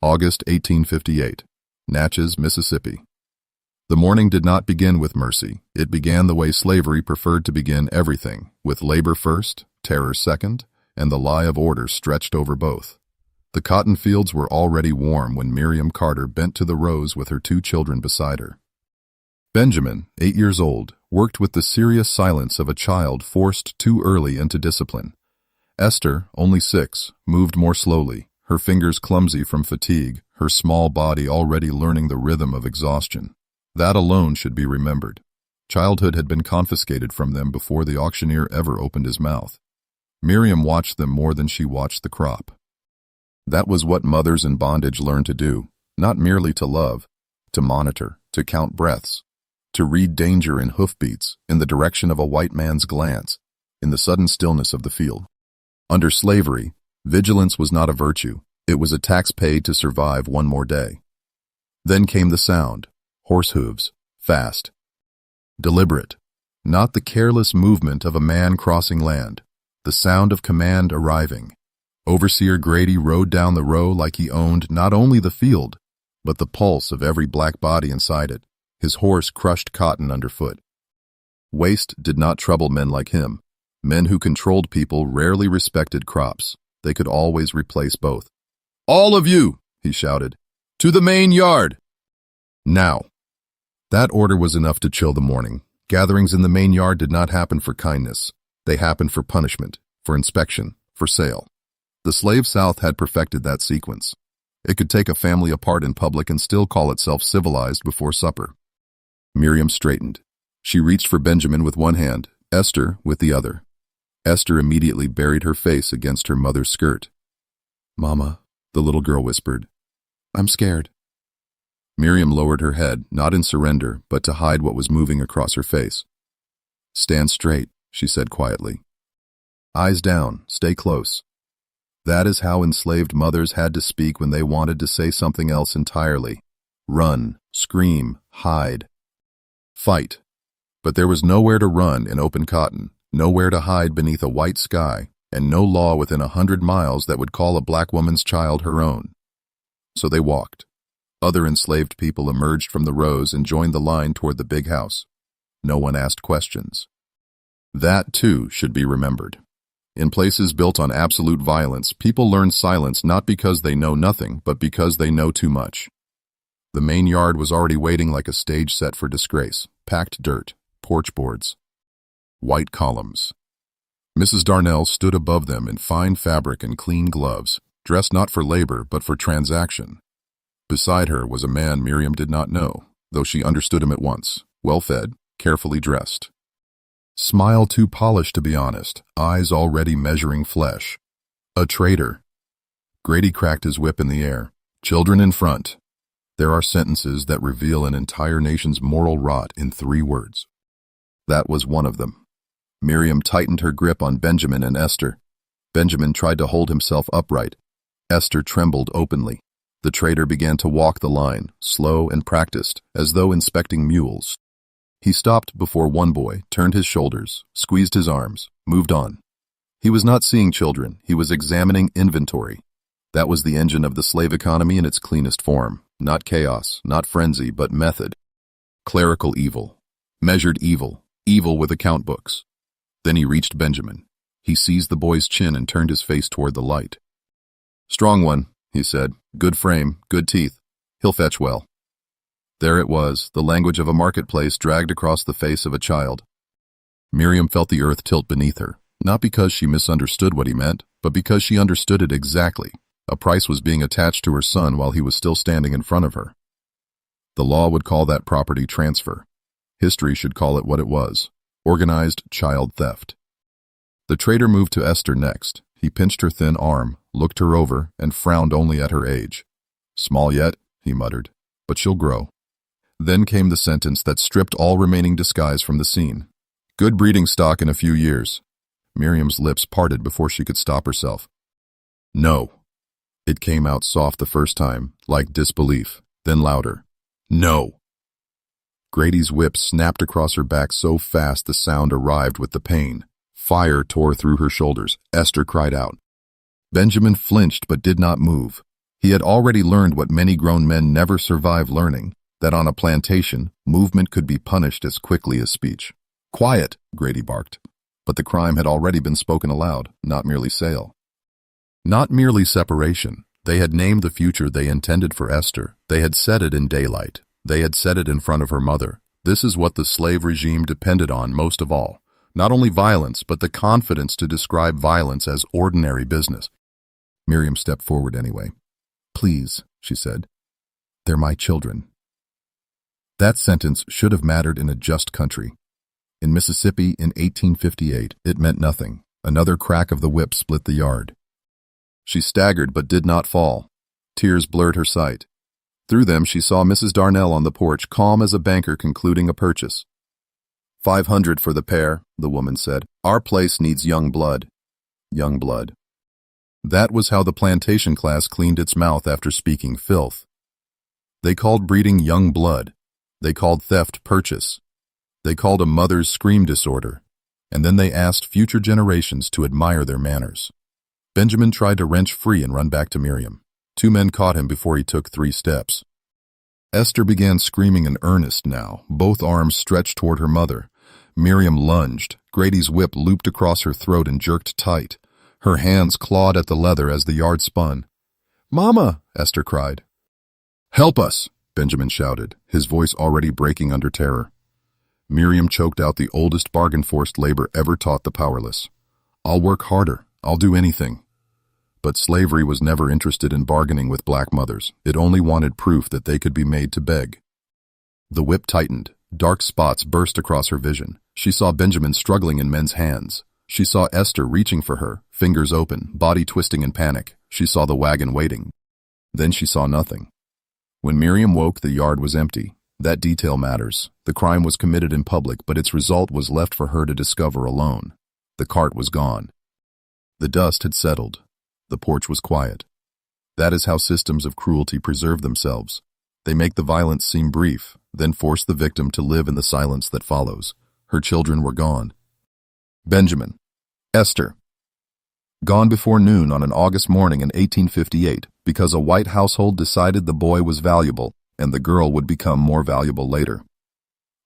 August 1858. Natchez, Mississippi. The morning did not begin with mercy. It began the way slavery preferred to begin everything, with labor first, terror second, and the lie of order stretched over both. The cotton fields were already warm when Miriam Carter bent to the rows with her 2 children beside her. Benjamin, 8 years old, worked with the serious silence of a child forced too early into discipline. Esther, only 6, moved more slowly, her fingers clumsy from fatigue, her small body already learning the rhythm of exhaustion. That alone should be remembered. Childhood had been confiscated from them before the auctioneer ever opened his mouth. Miriam watched them more than she watched the crop. That was what mothers in bondage learned to do, not merely to love, to monitor, to count breaths, to read danger in hoofbeats, in the direction of a white man's glance, in the sudden stillness of the field. Under slavery, vigilance was not a virtue. It was a tax paid to survive one more day. Then came the sound. Horse hooves, fast, deliberate, not the careless movement of a man crossing land, the sound of command arriving. Overseer Grady rode down the row like he owned not only the field, but the pulse of every black body inside it. His horse crushed cotton underfoot. Waste did not trouble men like him. Men who controlled people rarely respected crops. They could always replace both. "All of you," he shouted, "to the main yard! Now." That order was enough to chill the morning. Gatherings in the main yard did not happen for kindness. They happened for punishment, for inspection, for sale. The slave South had perfected that sequence. It could take a family apart in public and still call itself civilized before supper. Miriam straightened. She reached for Benjamin with one hand, Esther with the other. Esther immediately buried her face against her mother's skirt. "Mama," the little girl whispered, "I'm scared." Miriam lowered her head, not in surrender, but to hide what was moving across her face. "Stand straight," she said quietly. "Eyes down, stay close." That is how enslaved mothers had to speak when they wanted to say something else entirely. Run, scream, hide, fight. But there was nowhere to run in open cotton, nowhere to hide beneath a white sky, and no law within 100 miles that would call a black woman's child her own. So they walked. Other enslaved people emerged from the rows and joined the line toward the big house. No one asked questions. That, too, should be remembered. In places built on absolute violence, people learn silence not because they know nothing, but because they know too much. The main yard was already waiting like a stage set for disgrace. Packed dirt, porch boards, white columns. Mrs. Darnell stood above them in fine fabric and clean gloves, dressed not for labor but for transaction. Beside her was a man Miriam did not know, though she understood him at once, well-fed, carefully dressed. Smile too polished to be honest, eyes already measuring flesh. A traitor. Grady cracked his whip in the air. "Children in front." There are sentences that reveal an entire nation's moral rot in 3 words. That was one of them. Miriam tightened her grip on Benjamin and Esther. Benjamin tried to hold himself upright. Esther trembled openly. The traitor began to walk the line, slow and practiced, as though inspecting mules. He stopped before one boy, turned his shoulders, squeezed his arms, moved on. He was not seeing children, he was examining inventory. That was the engine of the slave economy in its cleanest form. Not chaos, not frenzy, but method. Clerical evil. Measured evil. Evil with account books. Then he reached Benjamin. He seized the boy's chin and turned his face toward the light. "Strong one," he said. "Good frame, good teeth. He'll fetch well." There it was, the language of a marketplace dragged across the face of a child. Miriam felt the earth tilt beneath her, not because she misunderstood what he meant, but because she understood it exactly. A price was being attached to her son while he was still standing in front of her. The law would call that property transfer. History should call it what it was: organized child theft. The traitor moved to Esther next. He pinched her thin arm, looked her over, and frowned only at her age. "Small yet," he muttered, "but she'll grow." Then came the sentence that stripped all remaining disguise from the scene. "Good breeding stock in a few years." Miriam's lips parted before she could stop herself. "No." It came out soft the first time, like disbelief, then louder. "No." Grady's whip snapped across her back so fast the sound arrived with the pain. Fire tore through her shoulders. Esther cried out. Benjamin flinched but did not move. He had already learned what many grown men never survive learning, that on a plantation, movement could be punished as quickly as speech. "Quiet," Grady barked. But the crime had already been spoken aloud, not merely sale. Not merely separation. They had named the future they intended for Esther. They had said it in daylight. They had said it in front of her mother. This is what the slave regime depended on most of all. Not only violence, but the confidence to describe violence as ordinary business. Miriam stepped forward anyway. "Please," she said. "They're my children." That sentence should have mattered in a just country. In Mississippi in 1858, it meant nothing. Another crack of the whip split the yard. She staggered but did not fall. Tears blurred her sight. Through them she saw Mrs. Darnell on the porch, calm as a banker concluding a purchase. "500 for the pair," the woman said. "Our place needs young blood." Young blood. That was how the plantation class cleaned its mouth after speaking filth. They called breeding young blood. They called theft purchase. They called a mother's scream disorder. And then they asked future generations to admire their manners. Benjamin tried to wrench free and run back to Miriam. 2 men caught him before he took 3 steps. Esther began screaming in earnest now, both arms stretched toward her mother. Miriam lunged. Grady's whip looped across her throat and jerked tight. Her hands clawed at the leather as the yard spun. "Mama!" Esther cried. "Help us!" Benjamin shouted, his voice already breaking under terror. Miriam choked out the oldest bargain forced labor ever taught the powerless. "I'll work harder. I'll do anything." But slavery was never interested in bargaining with black mothers. It only wanted proof that they could be made to beg. The whip tightened. Dark spots burst across her vision. She saw Benjamin struggling in men's hands. She saw Esther reaching for her, fingers open, body twisting in panic. She saw the wagon waiting. Then she saw nothing. When Miriam woke, the yard was empty. That detail matters. The crime was committed in public, but its result was left for her to discover alone. The cart was gone. The dust had settled. The porch was quiet. That is how systems of cruelty preserve themselves. They make the violence seem brief, then force the victim to live in the silence that follows. Her children were gone. Benjamin. Esther. Gone before noon on an August morning in 1858 because a white household decided the boy was valuable and the girl would become more valuable later.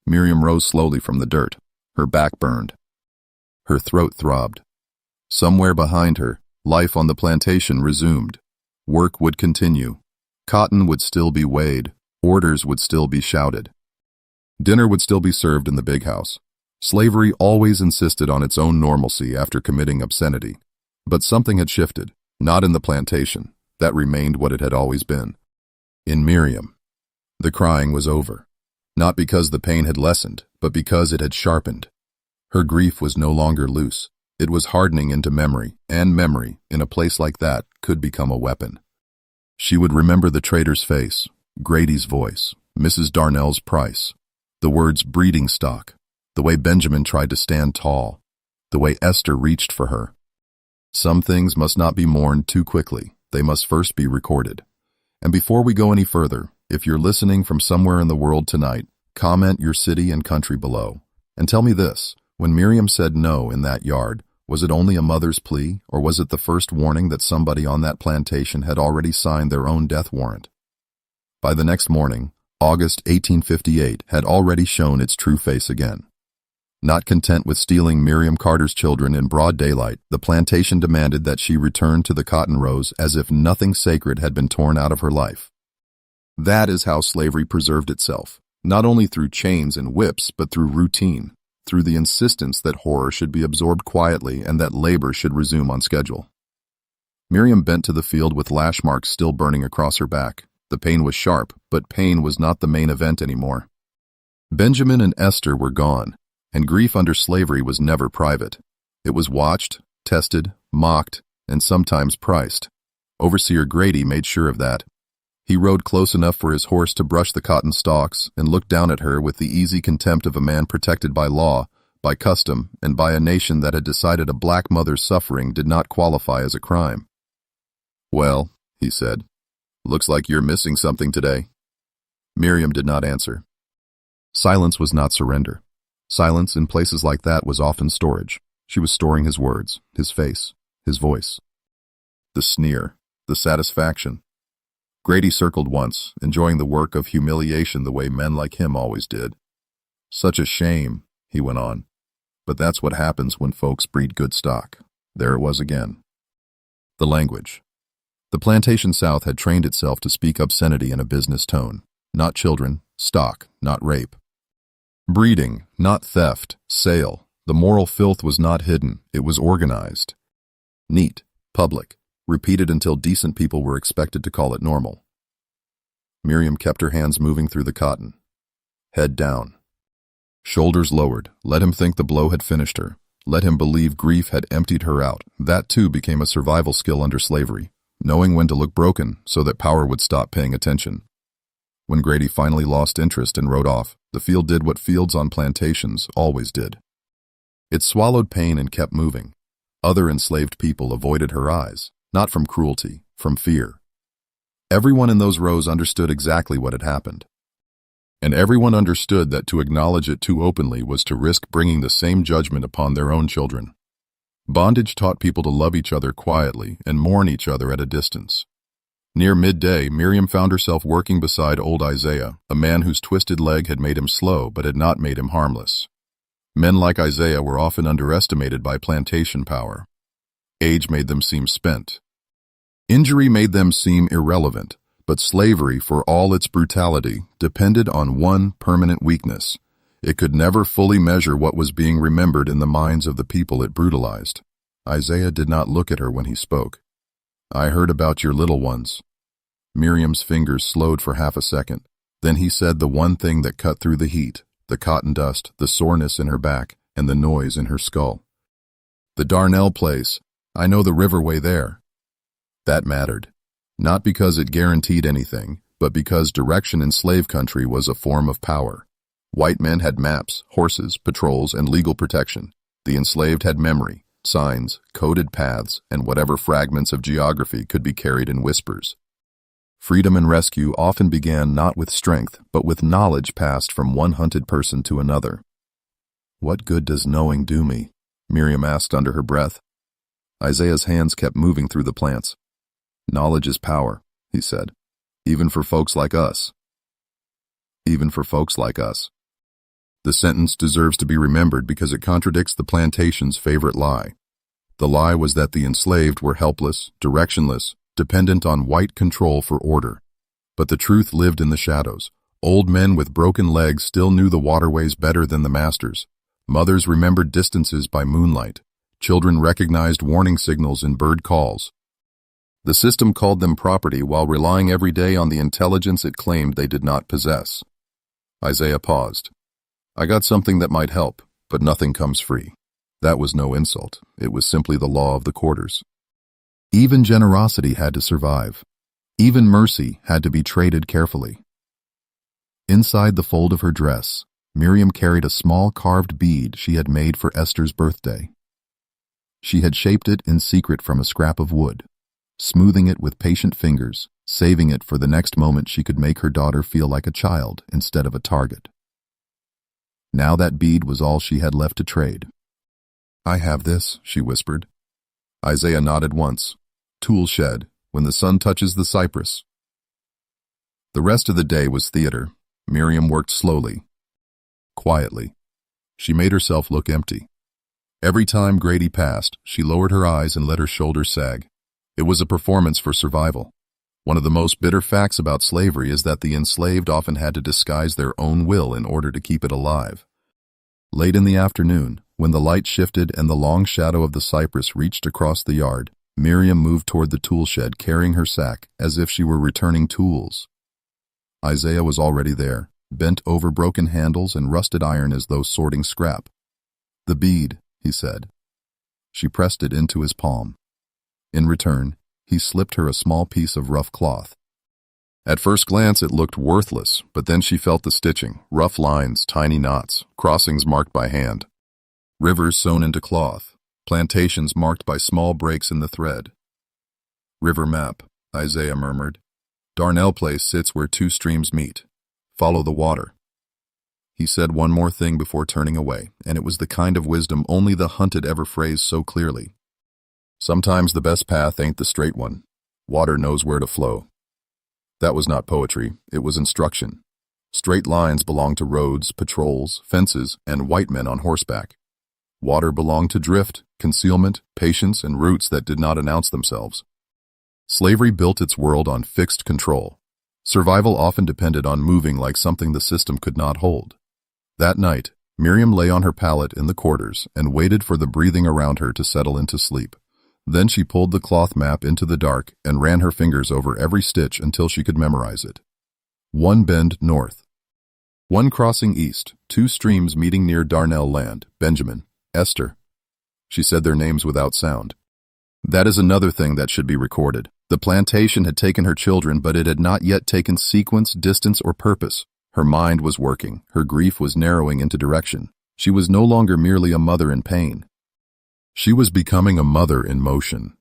Miriam rose slowly from the dirt. Her back burned. Her throat throbbed. Somewhere behind her, life on the plantation resumed. Work would continue. Cotton would still be weighed. Orders would still be shouted. Dinner would still be served in the big house. Slavery always insisted on its own normalcy after committing obscenity. But something had shifted, not in the plantation. That remained what it had always been. In Miriam. The crying was over. Not because the pain had lessened, but because it had sharpened. Her grief was no longer loose. It was hardening into memory, and memory, in a place like that, could become a weapon. She would remember the trader's face, Grady's voice, Mrs. Darnell's price, the words breeding stock, the way Benjamin tried to stand tall, the way Esther reached for her. Some things must not be mourned too quickly. They must first be recorded. And before we go any further, if you're listening from somewhere in the world tonight, comment your city and country below. And tell me this, when Miriam said no in that yard, was it only a mother's plea, or was it the first warning that somebody on that plantation had already signed their own death warrant? By the next morning, August 1858 had already shown its true face again. Not content with stealing Miriam Carter's children in broad daylight, the plantation demanded that she return to the cotton rows as if nothing sacred had been torn out of her life. That is how slavery preserved itself, not only through chains and whips, but through routine, through the insistence that horror should be absorbed quietly and that labor should resume on schedule. Miriam bent to the field with lash marks still burning across her back. The pain was sharp, but pain was not the main event anymore. Benjamin and Esther were gone. And grief under slavery was never private. It was watched, tested, mocked, and sometimes priced. Overseer Grady made sure of that. He rode close enough for his horse to brush the cotton stalks and looked down at her with the easy contempt of a man protected by law, by custom, and by a nation that had decided a black mother's suffering did not qualify as a crime. "Well," he said, "looks like you're missing something today." Miriam did not answer. Silence was not surrender. Silence in places like that was often storage. She was storing his words, his face, his voice. The sneer, the satisfaction. Grady circled once, enjoying the work of humiliation the way men like him always did. Such a shame, he went on. But that's what happens when folks breed good stock. There it was again. The language. The plantation South had trained itself to speak obscenity in a business tone. Not children, stock, not rape. Breeding, not theft, sale. The moral filth was not hidden, it was organized. Neat, public, repeated until decent people were expected to call it normal. Miriam kept her hands moving through the cotton. Head down. Shoulders lowered. Let him think the blow had finished her. Let him believe grief had emptied her out. That too became a survival skill under slavery, knowing when to look broken so that power would stop paying attention. When Grady finally lost interest and rode off, the field did what fields on plantations always did. It swallowed pain and kept moving. Other enslaved people avoided her eyes, not from cruelty, from fear. Everyone in those rows understood exactly what had happened. And everyone understood that to acknowledge it too openly was to risk bringing the same judgment upon their own children. Bondage taught people to love each other quietly and mourn each other at a distance. Near midday, Miriam found herself working beside old Isaiah, a man whose twisted leg had made him slow but had not made him harmless. Men like Isaiah were often underestimated by plantation power. Age made them seem spent. Injury made them seem irrelevant. But slavery, for all its brutality, depended on one permanent weakness. It could never fully measure what was being remembered in the minds of the people it brutalized. Isaiah did not look at her when he spoke. I heard about your little ones. Miriam's fingers slowed for half a second. Then he said the one thing that cut through the heat, the cotton dust, the soreness in her back, and the noise in her skull. The Darnell place. I know the riverway there. That mattered. Not because it guaranteed anything, but because direction in slave country was a form of power. White men had maps, horses, patrols, and legal protection. The enslaved had memory, signs, coded paths, and whatever fragments of geography could be carried in whispers. Freedom and rescue often began not with strength, but with knowledge passed from one hunted person to another. What good does knowing do me? Miriam asked under her breath. Isaiah's hands kept moving through the plants. Knowledge is power, he said. Even for folks like us. Even for folks like us. The sentence deserves to be remembered because it contradicts the plantation's favorite lie. The lie was that the enslaved were helpless, directionless, dependent on white control for order. But the truth lived in the shadows. Old men with broken legs still knew the waterways better than the masters. Mothers remembered distances by moonlight. Children recognized warning signals in bird calls. The system called them property while relying every day on the intelligence it claimed they did not possess. Isaiah paused. I got something that might help, but nothing comes free. That was no insult. It was simply the law of the quarters. Even generosity had to survive. Even mercy had to be traded carefully. Inside the fold of her dress, Miriam carried a small carved bead she had made for Esther's birthday. She had shaped it in secret from a scrap of wood, smoothing it with patient fingers, saving it for the next moment she could make her daughter feel like a child instead of a target. Now that bead was all she had left to trade. I have this, she whispered. Isaiah nodded once. Tool shed, when the sun touches the cypress. The rest of the day was theater. Miriam worked slowly, quietly. She made herself look empty. Every time Grady passed, she lowered her eyes and let her shoulders sag. It was a performance for survival. One of the most bitter facts about slavery is that the enslaved often had to disguise their own will in order to keep it alive. Late in the afternoon, when the light shifted and the long shadow of the cypress reached across the yard, Miriam moved toward the tool shed carrying her sack as if she were returning tools. Isaiah was already there, bent over broken handles and rusted iron as though sorting scrap. The bead, he said. She pressed it into his palm. In return, he slipped her a small piece of rough cloth. At first glance it looked worthless, but then she felt the stitching, rough lines, tiny knots, crossings marked by hand. Rivers sewn into cloth, plantations marked by small breaks in the thread. River map, Isaiah murmured. Darnell place sits where two streams meet. Follow the water. He said one more thing before turning away, and it was the kind of wisdom only the hunted ever phrased so clearly. Sometimes the best path ain't the straight one. Water knows where to flow. That was not poetry, it was instruction. Straight lines belonged to roads, patrols, fences, and white men on horseback. Water belonged to drift, concealment, patience, and routes that did not announce themselves. Slavery built its world on fixed control. Survival often depended on moving like something the system could not hold. That night, Miriam lay on her pallet in the quarters and waited for the breathing around her to settle into sleep. Then she pulled the cloth map into the dark and ran her fingers over every stitch until she could memorize it. One bend north. One crossing east, 2 streams meeting near Darnell land, Benjamin, Esther. She said their names without sound. That is another thing that should be recorded. The plantation had taken her children, but it had not yet taken sequence, distance, or purpose. Her mind was working. Her grief was narrowing into direction. She was no longer merely a mother in pain. She was becoming a mother in motion.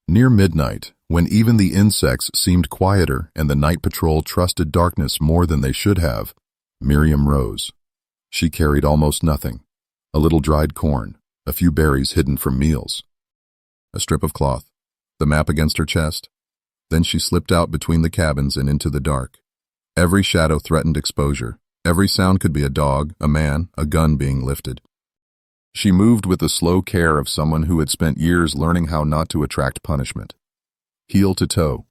Near midnight, when even the insects seemed quieter and the night patrol trusted darkness more than they should have, Miriam rose. She carried almost nothing. A little dried corn, a few berries hidden from meals, a strip of cloth, the map against her chest. Then she slipped out between the cabins and into the dark. Every shadow threatened exposure. Every sound could be a dog, a man, a gun being lifted. She moved with the slow care of someone who had spent years learning how not to attract punishment. Heel to toe.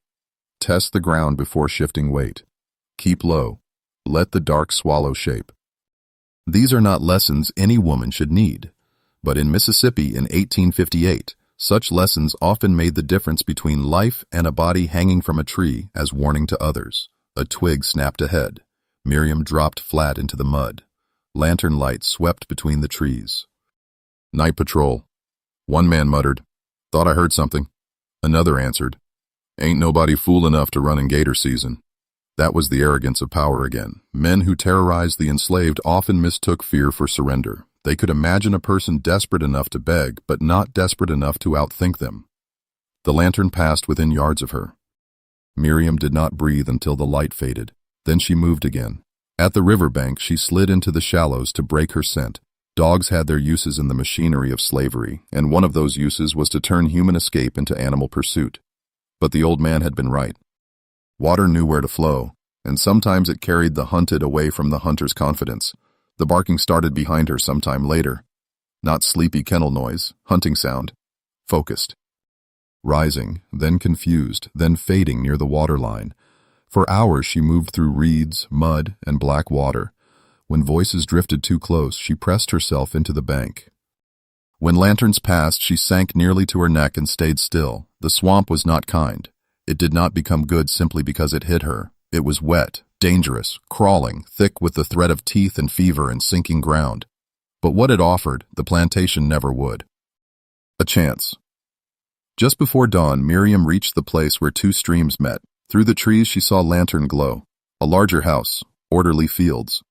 Test the ground before shifting weight. Keep low. Let the dark swallow shape. These are not lessons any woman should need. But in Mississippi in 1858, such lessons often made the difference between life and a body hanging from a tree as warning to others. A twig snapped ahead. Miriam dropped flat into the mud. Lantern light swept between the trees. Night patrol. One man muttered, "Thought I heard something." Another answered, "Ain't nobody fool enough to run in gator season." That was the arrogance of power again. Men who terrorized the enslaved often mistook fear for surrender. They could imagine a person desperate enough to beg, but not desperate enough to outthink them. The lantern passed within yards of her. Miriam did not breathe until the light faded. Then she moved again. At the riverbank, she slid into the shallows to break her scent. Dogs had their uses in the machinery of slavery, and one of those uses was to turn human escape into animal pursuit. But the old man had been right. Water knew where to flow, and sometimes it carried the hunted away from the hunter's confidence. The barking started behind her sometime later. Not sleepy kennel noise, hunting sound. Focused. Rising, then confused, then fading near the waterline. For hours she moved through reeds, mud, and black water. When voices drifted too close, she pressed herself into the bank. When lanterns passed, she sank nearly to her neck and stayed still. The swamp was not kind. It did not become good simply because it hit her. It was wet, dangerous, crawling, thick with the threat of teeth and fever and sinking ground. But what it offered, the plantation never would. A chance. Just before dawn, Miriam reached the place where 2 streams met. Through the trees she saw lantern glow. A larger house, orderly fields.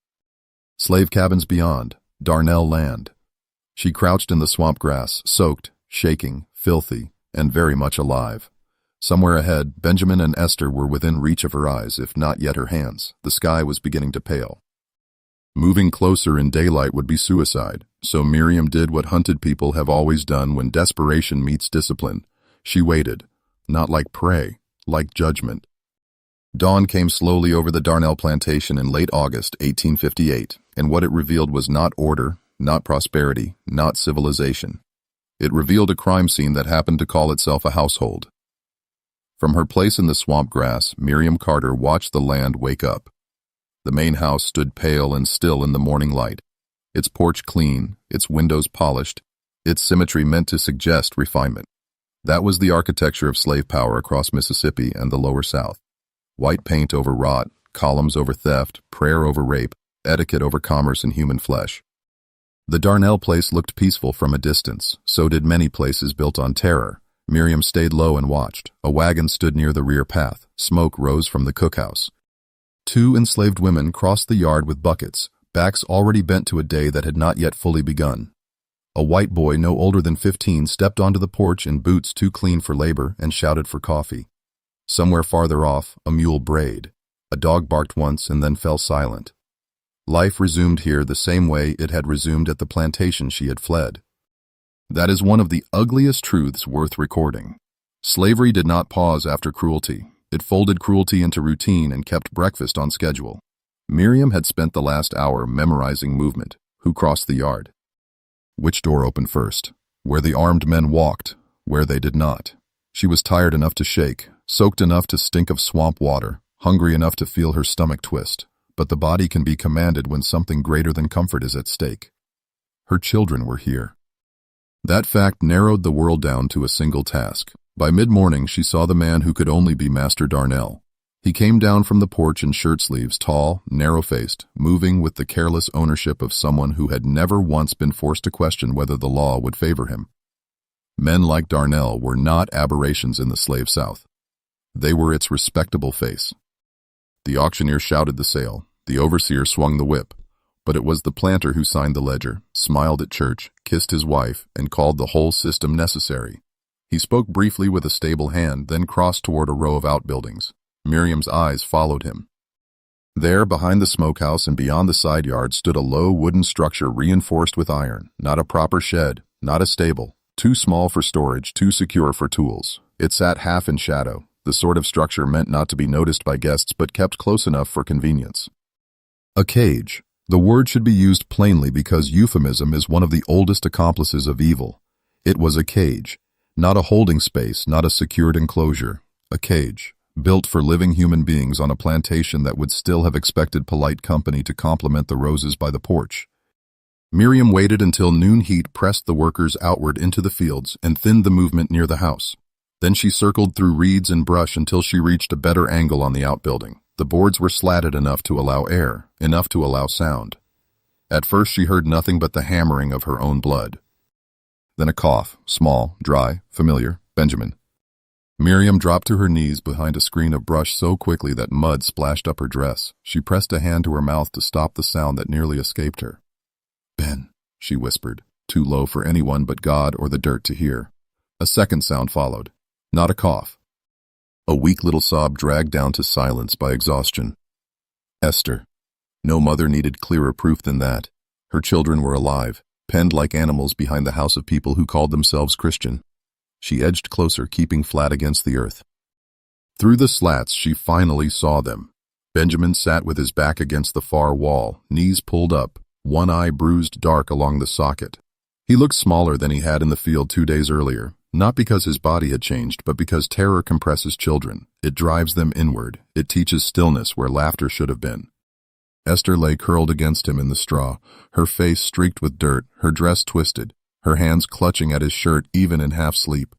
Slave cabins beyond, Darnell land. She crouched in the swamp grass, soaked, shaking, filthy, and very much alive. Somewhere ahead, Benjamin and Esther were within reach of her eyes, if not yet her hands. The sky was beginning to pale. Moving closer in daylight would be suicide, so Miriam did what hunted people have always done when desperation meets discipline. She waited, not like prey, like judgment. Dawn came slowly over the Darnell plantation in late August 1858, and what it revealed was not order, not prosperity, not civilization. It revealed a crime scene that happened to call itself a household. From her place in the swamp grass, Miriam Carter watched the land wake up. The main house stood pale and still in the morning light, its porch clean, its windows polished, its symmetry meant to suggest refinement. That was the architecture of slave power across Mississippi and the lower South. White paint over rot, columns over theft, prayer over rape, etiquette over commerce in human flesh. The Darnell place looked peaceful from a distance, so did many places built on terror. Miriam stayed low and watched. A wagon stood near the rear path. Smoke rose from the cookhouse. 2 enslaved women crossed the yard with buckets, backs already bent to a day that had not yet fully begun. A white boy no older than 15 stepped onto the porch in boots too clean for labor and shouted for coffee. Somewhere farther off, a mule brayed. A dog barked once and then fell silent. Life resumed here the same way it had resumed at the plantation she had fled. That is one of the ugliest truths worth recording. Slavery did not pause after cruelty. It folded cruelty into routine and kept breakfast on schedule. Miriam had spent the last hour memorizing movement. Who crossed the yard? Which door opened first? Where the armed men walked, where they did not. She was tired enough to shake, soaked enough to stink of swamp water, hungry enough to feel her stomach twist. But the body can be commanded when something greater than comfort is at stake. Her children were here. That fact narrowed the world down to a single task. By mid-morning, she saw the man who could only be Master Darnell. He came down from the porch in shirt sleeves, tall, narrow-faced, moving with the careless ownership of someone who had never once been forced to question whether the law would favor him. Men like Darnell were not aberrations in the slave South. They were its respectable face. The auctioneer shouted the sale, the overseer swung the whip, but it was the planter who signed the ledger, smiled at church, kissed his wife, and called the whole system necessary. He spoke briefly with a stable hand, then crossed toward a row of outbuildings. Miriam's eyes followed him. There, behind the smokehouse and beyond the side yard, stood a low wooden structure reinforced with iron, not a proper shed, not a stable, too small for storage, too secure for tools. It sat half in shadow, the sort of structure meant not to be noticed by guests but kept close enough for convenience. A cage. The word should be used plainly because euphemism is one of the oldest accomplices of evil. It was a cage, not a holding space, not a secured enclosure. A cage, built for living human beings on a plantation that would still have expected polite company to compliment the roses by the porch. Miriam waited until noon heat pressed the workers outward into the fields and thinned the movement near the house. Then she circled through reeds and brush until she reached a better angle on the outbuilding. The boards were slatted enough to allow air, enough to allow sound. At first she heard nothing but the hammering of her own blood. Then a cough, small, dry, familiar. Benjamin. Miriam dropped to her knees behind a screen of brush so quickly that mud splashed up her dress. She pressed a hand to her mouth to stop the sound that nearly escaped her. "Ben," she whispered, too low for anyone but God or the dirt to hear. A second sound followed. Not a cough. A weak little sob dragged down to silence by exhaustion. Esther. No mother needed clearer proof than that. Her children were alive, penned like animals behind the house of people who called themselves Christian. She edged closer, keeping flat against the earth. Through the slats, she finally saw them. Benjamin sat with his back against the far wall, knees pulled up, one eye bruised dark along the socket. He looked smaller than he had in the field 2 days earlier, not because his body had changed, but because terror compresses children. It drives them inward. It teaches stillness where laughter should have been. Esther lay curled against him in the straw, her face streaked with dirt, her dress twisted, her hands clutching at his shirt even in half-sleep.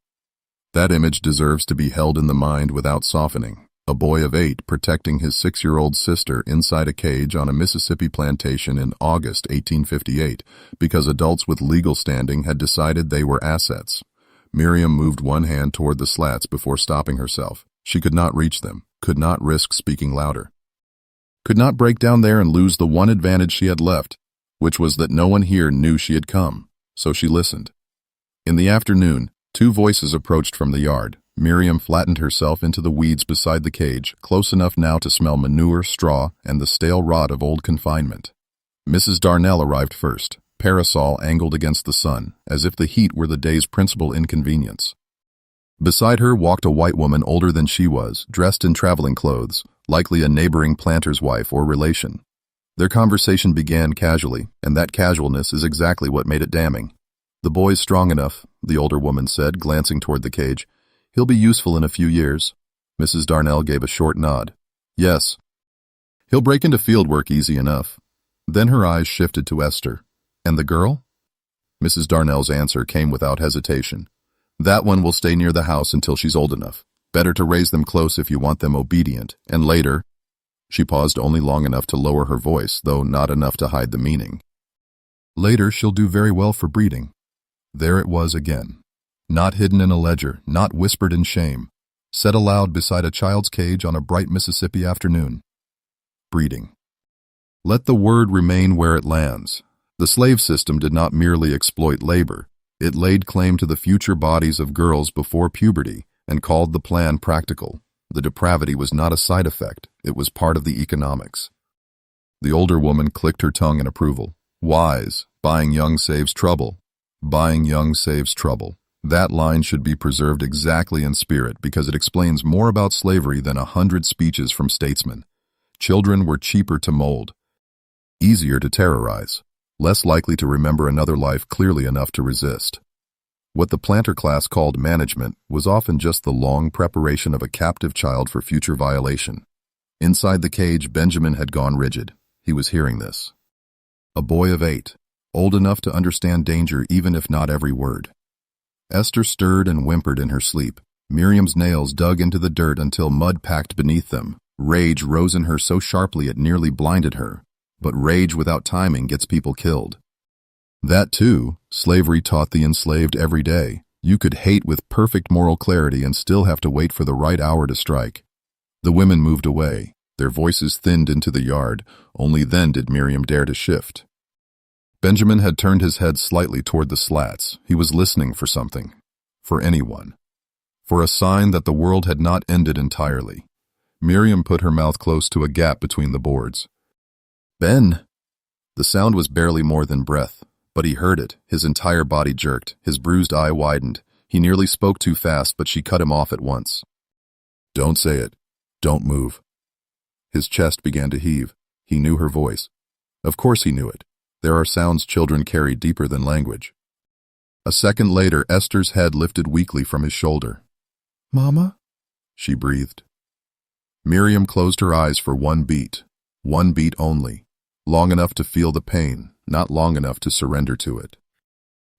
That image deserves to be held in the mind without softening. A boy of 8 protecting his 6-year-old sister inside a cage on a Mississippi plantation in August 1858 because adults with legal standing had decided they were assets. Miriam moved one hand toward the slats before stopping herself. She could not reach them, could not risk speaking louder. Could not break down there and lose the one advantage she had left, which was that no one here knew she had come. So she listened. In the afternoon, 2 voices approached from the yard. Miriam flattened herself into the weeds beside the cage, close enough now to smell manure, straw, and the stale rot of old confinement. Mrs. Darnell arrived first, parasol angled against the sun, as if the heat were the day's principal inconvenience. Beside her walked a white woman older than she was, dressed in traveling clothes, likely a neighboring planter's wife or relation. Their conversation began casually, and that casualness is exactly what made it damning. "The boy's strong enough," the older woman said, glancing toward the cage. "He'll be useful in a few years." Mrs. Darnell gave a short nod. "Yes. He'll break into field work easy enough." Then her eyes shifted to Esther. "And the girl?" Mrs. Darnell's answer came without hesitation. "That one will stay near the house until she's old enough. Better to raise them close if you want them obedient, and later—" She paused only long enough to lower her voice, though not enough to hide the meaning. "Later she'll do very well for breeding." There it was again. Not hidden in a ledger, not whispered in shame. Said aloud beside a child's cage on a bright Mississippi afternoon. Breeding. Let the word remain where it lands. The slave system did not merely exploit labor. It laid claim to the future bodies of girls before puberty and called the plan practical. The depravity was not a side effect. It was part of the economics. The older woman clicked her tongue in approval. Wise. Buying young saves trouble. Buying young saves trouble. That line should be preserved exactly in spirit because it explains more about slavery than 100 speeches from statesmen. Children were cheaper to mold, easier to terrorize, less likely to remember another life clearly enough to resist. What the planter class called management was often just the long preparation of a captive child for future violation. Inside the cage, Benjamin had gone rigid. He was hearing this. A boy of 8, old enough to understand danger even if not every word. Esther stirred and whimpered in her sleep. Miriam's nails dug into the dirt until mud packed beneath them. Rage rose in her so sharply it nearly blinded her. But rage without timing gets people killed. That too, slavery taught the enslaved every day. You could hate with perfect moral clarity and still have to wait for the right hour to strike. The women moved away. Their voices thinned into the yard. Only then did Miriam dare to shift. Benjamin had turned his head slightly toward the slats. He was listening for something. For anyone. For a sign that the world had not ended entirely. Miriam put her mouth close to a gap between the boards. "Ben!" The sound was barely more than breath, but he heard it. His entire body jerked. His bruised eye widened. He nearly spoke too fast, but she cut him off at once. "Don't say it. Don't move." His chest began to heave. He knew her voice. Of course he knew it. There are sounds children carry deeper than language. A second later, Esther's head lifted weakly from his shoulder. "Mama?" she breathed. Miriam closed her eyes for one beat only, long enough to feel the pain, not long enough to surrender to it.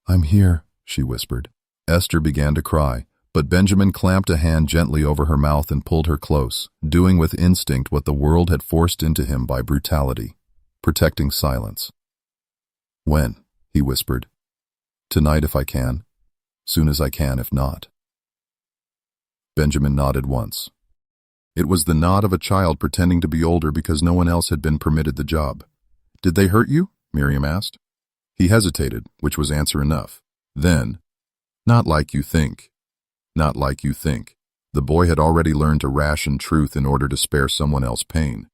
"I'm here," she whispered. Esther began to cry, but Benjamin clamped a hand gently over her mouth and pulled her close, doing with instinct what the world had forced into him by brutality, protecting silence. "When?" he whispered. "Tonight if I can. Soon as I can if not." Benjamin nodded once. It was the nod of a child pretending to be older because no one else had been permitted the job. "Did they hurt you?" Miriam asked. He hesitated, which was answer enough. Then, "Not like you think. Not like you think." The boy had already learned to ration truth in order to spare someone else pain.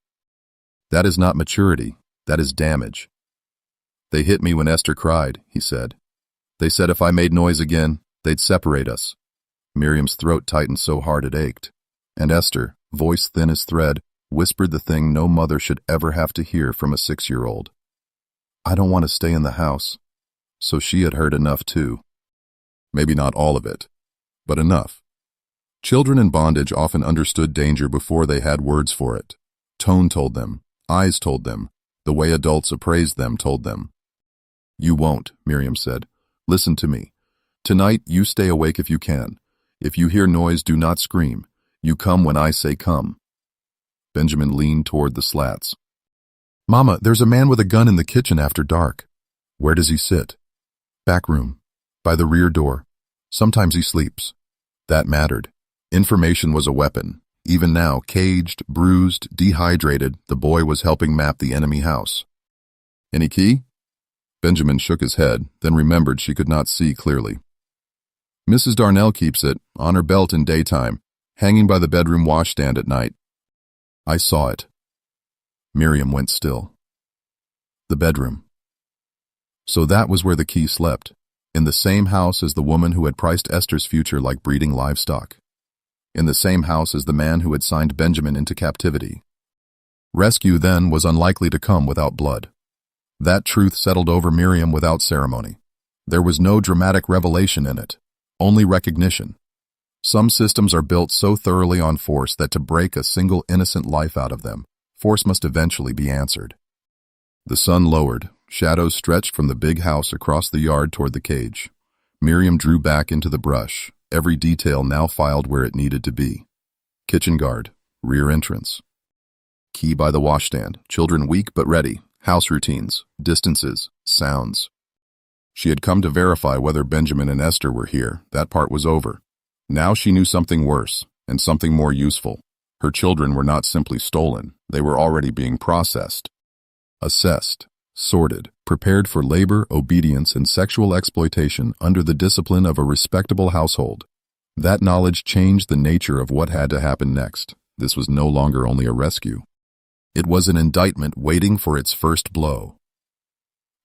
"That is not maturity. That is damage." "They hit me when Esther cried," he said. "They said if I made noise again, they'd separate us." Miriam's throat tightened so hard it ached. And Esther, voice thin as thread, whispered the thing no mother should ever have to hear from a 6-year-old. "I don't want to stay in the house." So she had heard enough too. Maybe not all of it, but enough. Children in bondage often understood danger before they had words for it. Tone told them, eyes told them, the way adults appraised them told them. "You won't," Miriam said. "Listen to me. Tonight, you stay awake if you can. If you hear noise, do not scream. You come when I say come." Benjamin leaned toward the slats. "Mama, there's a man with a gun in the kitchen after dark." "Where does he sit?" "Back room. By the rear door. Sometimes he sleeps." That mattered. Information was a weapon. Even now, caged, bruised, dehydrated, the boy was helping map the enemy house. "Any key?" Benjamin shook his head, then remembered she could not see clearly. "Mrs. Darnell keeps it, on her belt in daytime, hanging by the bedroom washstand at night." "I saw it." Miriam went still. The bedroom. So that was where the key slept, in the same house as the woman who had priced Esther's future like breeding livestock. In the same house as the man who had signed Benjamin into captivity. Rescue, then, was unlikely to come without blood. That truth settled over Miriam without ceremony. There was no dramatic revelation in it, only recognition. Some systems are built so thoroughly on force that to break a single innocent life out of them, force must eventually be answered. The sun lowered. Shadows stretched from the big house across the yard toward the cage. Miriam drew back into the brush, every detail now filed where it needed to be. Kitchen guard, rear entrance. Key by the washstand, children weak but ready, house routines, distances, sounds. She had come to verify whether Benjamin and Esther were here. That part was over. Now she knew something worse, and something more useful. Her children were not simply stolen. They were already being processed, assessed, sorted, prepared for labor, obedience, and sexual exploitation under the discipline of a respectable household. That knowledge changed the nature of what had to happen next. This was no longer only a rescue. It was an indictment waiting for its first blow.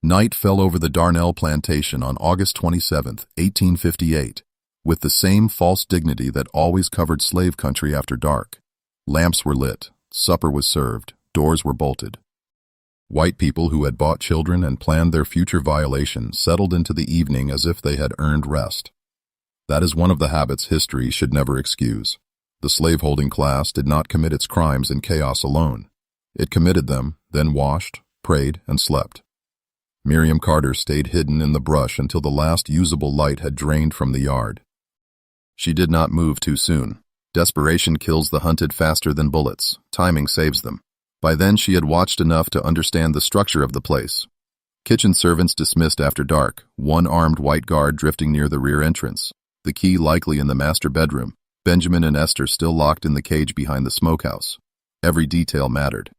Night fell over the Darnell Plantation on August 27, 1858. with the same false dignity that always covered slave country after dark. Lamps were lit, supper was served, doors were bolted. White people who had bought children and planned their future violation settled into the evening as if they had earned rest. That is one of the habits history should never excuse. The slaveholding class did not commit its crimes in chaos alone. It committed them, then washed, prayed, and slept. Miriam Carter stayed hidden in the brush until the last usable light had drained from the yard. She did not move too soon. Desperation kills the hunted faster than bullets. Timing saves them. By then she had watched enough to understand the structure of the place. Kitchen servants dismissed after dark, one armed white guard drifting near the rear entrance, the key likely in the master bedroom, Benjamin and Esther still locked in the cage behind the smokehouse. Every detail mattered.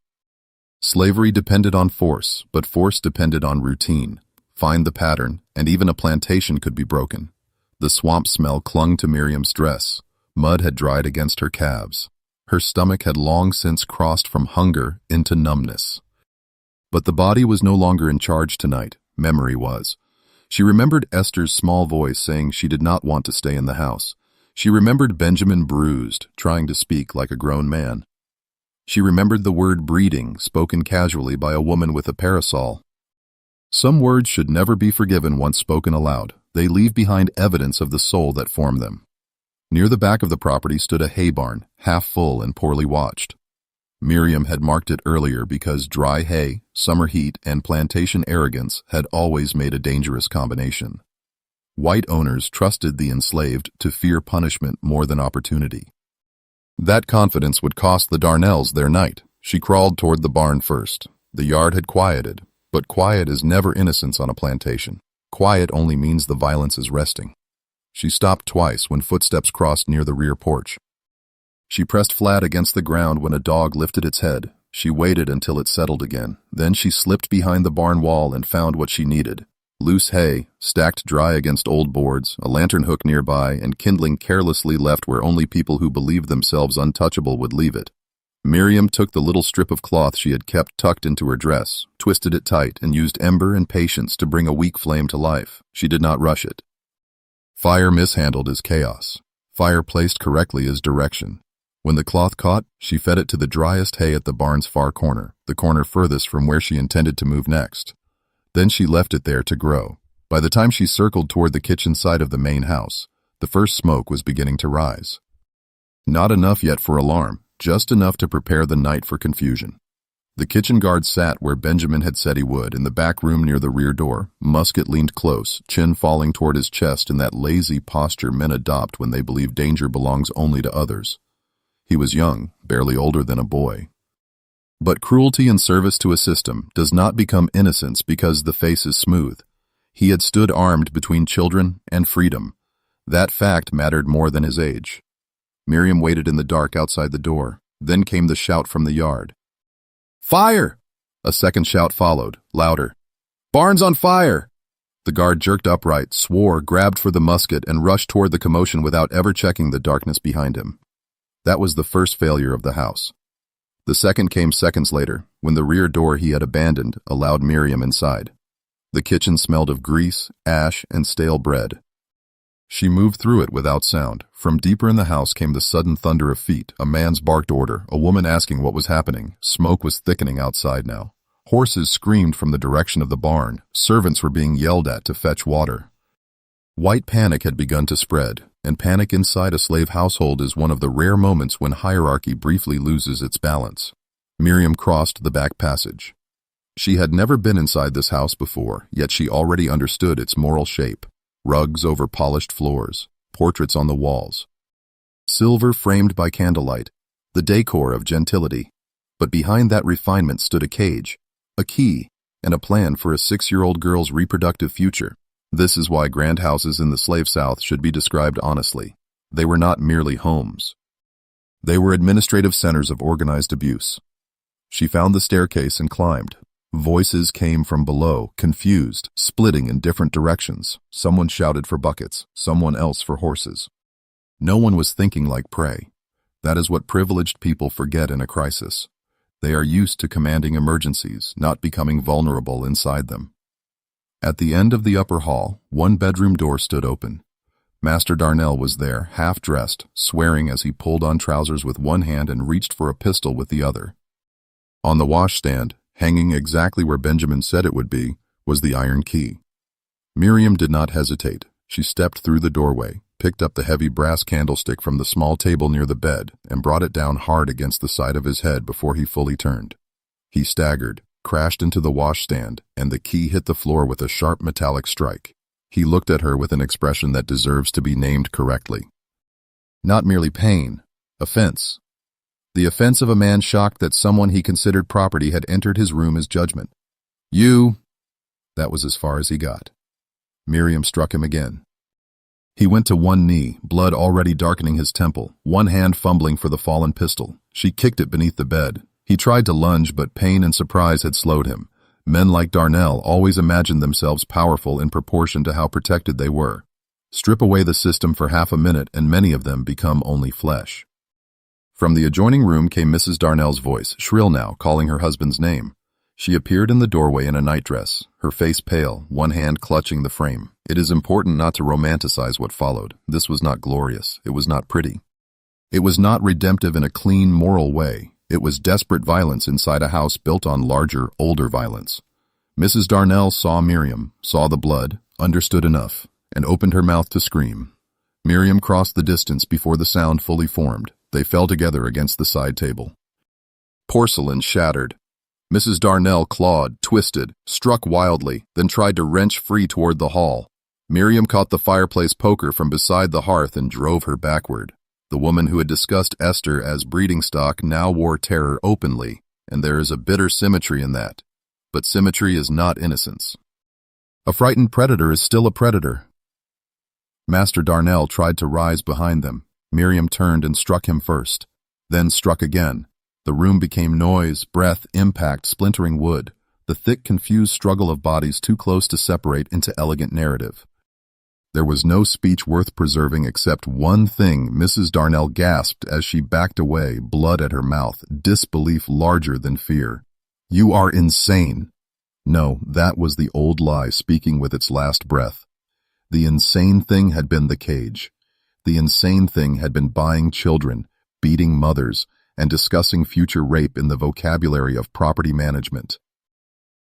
Slavery depended on force, but force depended on routine. Find the pattern, and even a plantation could be broken. The swamp smell clung to Miriam's dress. Mud had dried against her calves. Her stomach had long since crossed from hunger into numbness. But the body was no longer in charge tonight. Memory was. She remembered Esther's small voice saying she did not want to stay in the house. She remembered Benjamin bruised, trying to speak like a grown man. She remembered the word breeding, spoken casually by a woman with a parasol. Some words should never be forgiven once spoken aloud. They leave behind evidence of the soul that formed them. Near the back of the property stood a hay barn, half full and poorly watched. Miriam had marked it earlier because dry hay, summer heat, and plantation arrogance had always made a dangerous combination. White owners trusted the enslaved to fear punishment more than opportunity. That confidence would cost the Darnells their night. She crawled toward the barn first. The yard had quieted, but quiet is never innocence on a plantation. Quiet only means the violence is resting. She stopped twice when footsteps crossed near the rear porch. She pressed flat against the ground when a dog lifted its head. She waited until it settled again. Then she slipped behind the barn wall and found what she needed. Loose hay, stacked dry against old boards, a lantern hook nearby, and kindling carelessly left where only people who believed themselves untouchable would leave it. Miriam took the little strip of cloth she had kept tucked into her dress, twisted it tight, and used ember and patience to bring a weak flame to life. She did not rush it. Fire mishandled is chaos. Fire placed correctly is direction. When the cloth caught, she fed it to the driest hay at the barn's far corner, the corner furthest from where she intended to move next. Then she left it there to grow. By the time she circled toward the kitchen side of the main house, the first smoke was beginning to rise. Not enough yet for alarm, just enough to prepare the night for confusion. The kitchen guard sat where Benjamin had said he would, in the back room near the rear door. Musket leaned close, chin falling toward his chest in that lazy posture men adopt when they believe danger belongs only to others. He was young, barely older than a boy. But cruelty in service to a system does not become innocence because the face is smooth. He had stood armed between children and freedom. That fact mattered more than his age. Miriam waited in the dark outside the door. Then came the shout from the yard. "Fire!" A second shout followed, louder. "Barn's on fire!" The guard jerked upright, swore, grabbed for the musket, and rushed toward the commotion without ever checking the darkness behind him. That was the first failure of the house. The second came seconds later, when the rear door he had abandoned allowed Miriam inside. The kitchen smelled of grease, ash, and stale bread. She moved through it without sound. From deeper in the house came the sudden thunder of feet, a man's barked order, a woman asking what was happening. Smoke was thickening outside now. Horses screamed from the direction of the barn. Servants were being yelled at to fetch water. White panic had begun to spread, and panic inside a slave household is one of the rare moments when hierarchy briefly loses its balance. Miriam crossed the back passage. She had never been inside this house before, yet she already understood its moral shape. Rugs over polished floors, portraits on the walls. Silver framed by candlelight, the decor of gentility. But behind that refinement stood a cage, a key, and a plan for a 6-year-old girl's reproductive future. This is why grand houses in the slave South should be described honestly. They were not merely homes. They were administrative centers of organized abuse. She found the staircase and climbed. Voices came from below, confused, splitting in different directions. Someone shouted for buckets, someone else for horses. No one was thinking like prey. That is what privileged people forget in a crisis. They are used to commanding emergencies, not becoming vulnerable inside them. At the end of the upper hall, one bedroom door stood open. Master Darnell was there, half-dressed, swearing as he pulled on trousers with one hand and reached for a pistol with the other. On the washstand, hanging exactly where Benjamin said it would be, was the iron key. Miriam did not hesitate. She stepped through the doorway, picked up the heavy brass candlestick from the small table near the bed, and brought it down hard against the side of his head before he fully turned. He staggered, crashed into the washstand, and the key hit the floor with a sharp metallic strike. He looked at her with an expression that deserves to be named correctly. Not merely pain, offense. The offense of a man shocked that someone he considered property had entered his room as judgment. "You!" That was as far as he got. Miriam struck him again. He went to one knee, blood already darkening his temple, one hand fumbling for the fallen pistol. She kicked it beneath the bed. He tried to lunge, but pain and surprise had slowed him. Men like Darnell always imagined themselves powerful in proportion to how protected they were. Strip away the system for half a minute and many of them become only flesh. From the adjoining room came Mrs. Darnell's voice, shrill now, calling her husband's name. She appeared in the doorway in a nightdress, her face pale, one hand clutching the frame. It is important not to romanticize what followed. This was not glorious. It was not pretty. It was not redemptive in a clean, moral way. It was desperate violence inside a house built on larger, older violence. Mrs. Darnell saw Miriam, saw the blood, understood enough, and opened her mouth to scream. Miriam crossed the distance before the sound fully formed. They fell together against the side table. Porcelain shattered. Mrs. Darnell clawed, twisted, struck wildly, then tried to wrench free toward the hall. Miriam caught the fireplace poker from beside the hearth and drove her backward. The woman who had discussed Esther as breeding stock now wore terror openly, and there is a bitter symmetry in that. But symmetry is not innocence. A frightened predator is still a predator. Master Darnell tried to rise behind them. Miriam turned and struck him first, then struck again. The room became noise, breath, impact, splintering wood, the thick, confused struggle of bodies too close to separate into elegant narrative. There was no speech worth preserving except one thing. Mrs. Darnell gasped as she backed away, blood at her mouth, disbelief larger than fear. "You are insane." No, that was the old lie speaking with its last breath. The insane thing had been the cage. The insane thing had been buying children, beating mothers, and discussing future rape in the vocabulary of property management.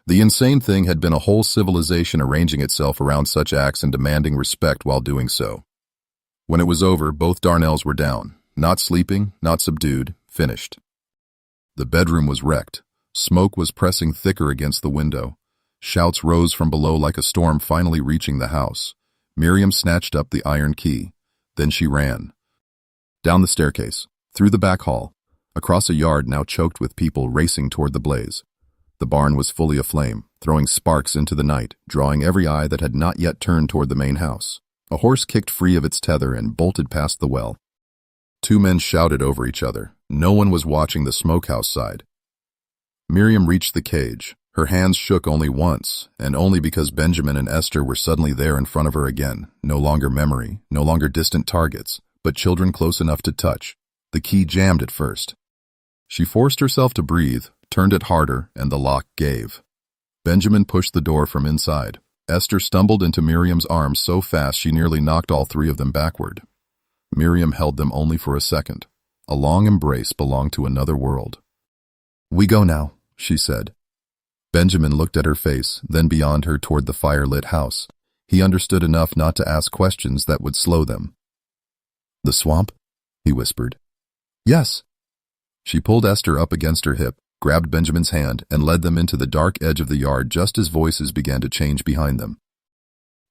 The insane thing had been a whole civilization arranging itself around such acts and demanding respect while doing so. When it was over, both Darnells were down, not sleeping, not subdued, finished. The bedroom was wrecked. Smoke was pressing thicker against the window. Shouts rose from below like a storm finally reaching the house. Miriam snatched up the iron key. Then she ran. Down the staircase, through the back hall, across a yard now choked with people racing toward the blaze. The barn was fully aflame, throwing sparks into the night, drawing every eye that had not yet turned toward the main house. A horse kicked free of its tether and bolted past the well. Two men shouted over each other. No one was watching the smokehouse side. Miriam reached the cage. Her hands shook only once, and only because Benjamin and Esther were suddenly there in front of her again, no longer memory, no longer distant targets, but children close enough to touch. The key jammed at first. She forced herself to breathe, turned it harder, and the lock gave. Benjamin pushed the door from inside. Esther stumbled into Miriam's arms so fast she nearly knocked all three of them backward. Miriam held them only for a second. A long embrace belonged to another world. "We go now," she said. Benjamin looked at her face, then beyond her toward the fire-lit house. He understood enough not to ask questions that would slow them. "The swamp?" he whispered. "Yes." She pulled Esther up against her hip, grabbed Benjamin's hand, and led them into the dark edge of the yard just as voices began to change behind them.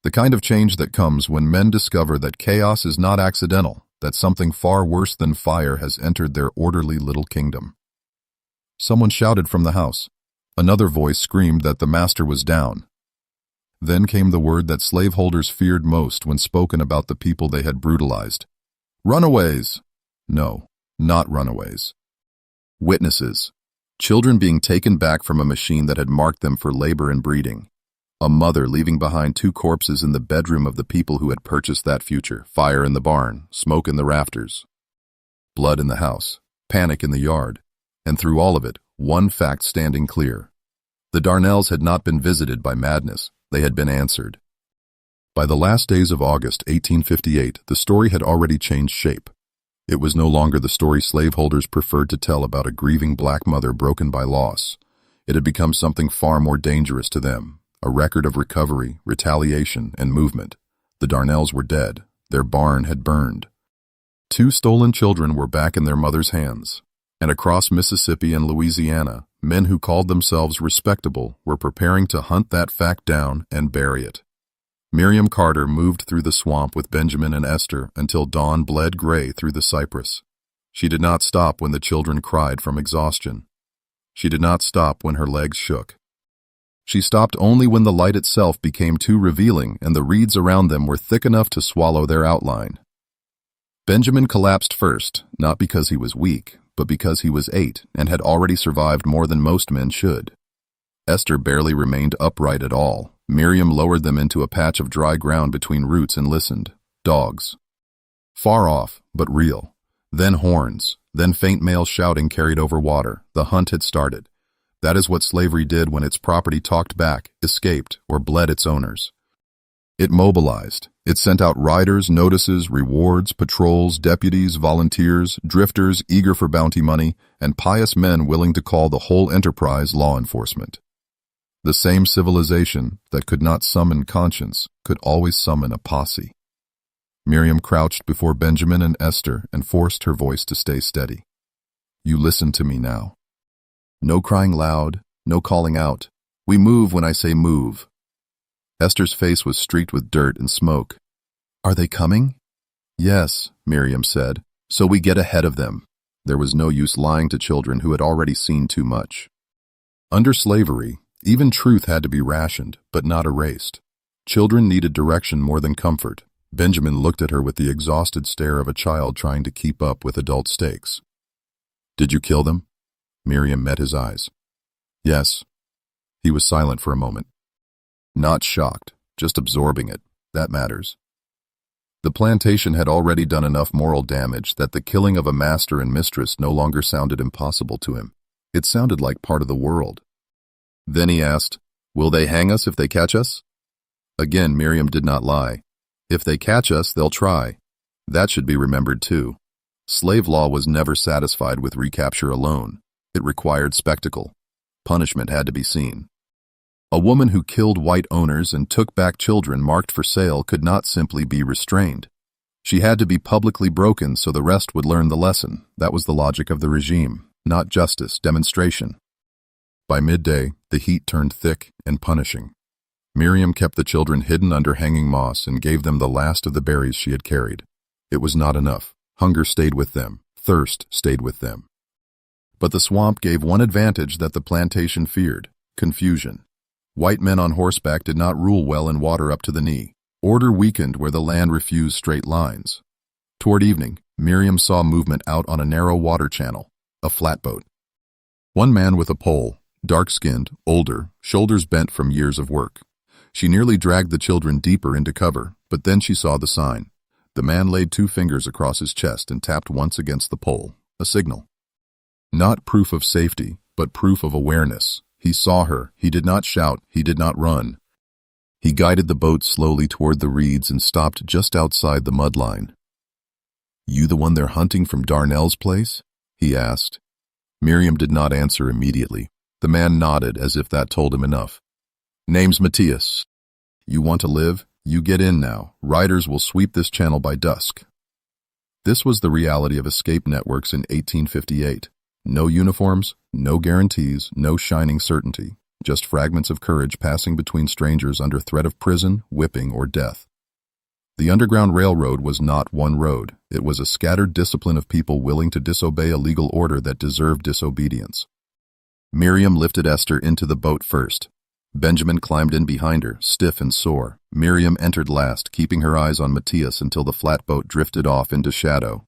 The kind of change that comes when men discover that chaos is not accidental, that something far worse than fire has entered their orderly little kingdom. Someone shouted from the house. Another voice screamed that the master was down. Then came the word that slaveholders feared most when spoken about the people they had brutalized. Runaways! No, not runaways. Witnesses. Children being taken back from a machine that had marked them for labor and breeding. A mother leaving behind two corpses in the bedroom of the people who had purchased that future. Fire in the barn, smoke in the rafters. Blood in the house, panic in the yard. And through all of it, one fact standing clear. The Darnells had not been visited by madness. They had been answered. By the last days of August 1858, the story had already changed shape. It was no longer the story slaveholders preferred to tell about a grieving black mother broken by loss. It had become something far more dangerous to them, a record of recovery, retaliation, and movement. The Darnells were dead. Their barn had burned. 2 stolen children were back in their mother's hands. And across Mississippi and Louisiana, men who called themselves respectable were preparing to hunt that fact down and bury it. Miriam Carter moved through the swamp with Benjamin and Esther until dawn bled gray through the cypress. She did not stop when the children cried from exhaustion. She did not stop when her legs shook. She stopped only when the light itself became too revealing and the reeds around them were thick enough to swallow their outline. Benjamin collapsed first, not because he was weak, but because he was 8 and had already survived more than most men should. Esther barely remained upright at all. Miriam lowered them into a patch of dry ground between roots and listened. Dogs. Far off, but real. Then horns. Then faint male shouting carried over water. The hunt had started. That is what slavery did when its property talked back, escaped, or bled its owners. It mobilized. It sent out riders, notices, rewards, patrols, deputies, volunteers, drifters eager for bounty money, and pious men willing to call the whole enterprise law enforcement. The same civilization that could not summon conscience could always summon a posse. Miriam crouched before Benjamin and Esther and forced her voice to stay steady. You listen to me now. No crying loud, no calling out. We move when I say move. Esther's face was streaked with dirt and smoke. Are they coming? Yes, Miriam said, so we get ahead of them. There was no use lying to children who had already seen too much. Under slavery, even truth had to be rationed, but not erased. Children needed direction more than comfort. Benjamin looked at her with the exhausted stare of a child trying to keep up with adult stakes. Did you kill them? Miriam met his eyes. Yes. He was silent for a moment. Not shocked, just absorbing it. That matters. The plantation had already done enough moral damage that the killing of a master and mistress no longer sounded impossible to him. It sounded like part of the world. Then he asked, Will they hang us if they catch us? Again, Miriam did not lie. If they catch us, they'll try. That should be remembered too. Slave law was never satisfied with recapture alone. It required spectacle. Punishment had to be seen. A woman who killed white owners and took back children marked for sale could not simply be restrained. She had to be publicly broken so the rest would learn the lesson. That was the logic of the regime, not justice, demonstration. By midday, the heat turned thick and punishing. Miriam kept the children hidden under hanging moss and gave them the last of the berries she had carried. It was not enough. Hunger stayed with them. Thirst stayed with them. But the swamp gave one advantage that the plantation feared: confusion. White men on horseback did not rule well in water up to the knee. Order weakened where the land refused straight lines. Toward evening, Miriam saw movement out on a narrow water channel, a flatboat. One man with a pole, dark-skinned, older, shoulders bent from years of work. She nearly dragged the children deeper into cover, but then she saw the sign. The man laid 2 fingers across his chest and tapped once against the pole, a signal. Not proof of safety, but proof of awareness. He saw her. He did not shout. He did not run. He guided the boat slowly toward the reeds and stopped just outside the mud line. You the one they're hunting from Darnell's place? He asked. Miriam did not answer immediately. The man nodded as if that told him enough. Name's Matthias. You want to live? You get in now. Riders will sweep this channel by dusk. This was the reality of escape networks in 1858. No uniforms, no guarantees, no shining certainty, just fragments of courage passing between strangers under threat of prison, whipping, or death. The Underground Railroad was not one road. It was a scattered discipline of people willing to disobey a legal order that deserved disobedience. Miriam lifted Esther into the boat first. Benjamin climbed in behind her, stiff and sore. Miriam entered last, keeping her eyes on Matthias until the flatboat drifted off into shadow.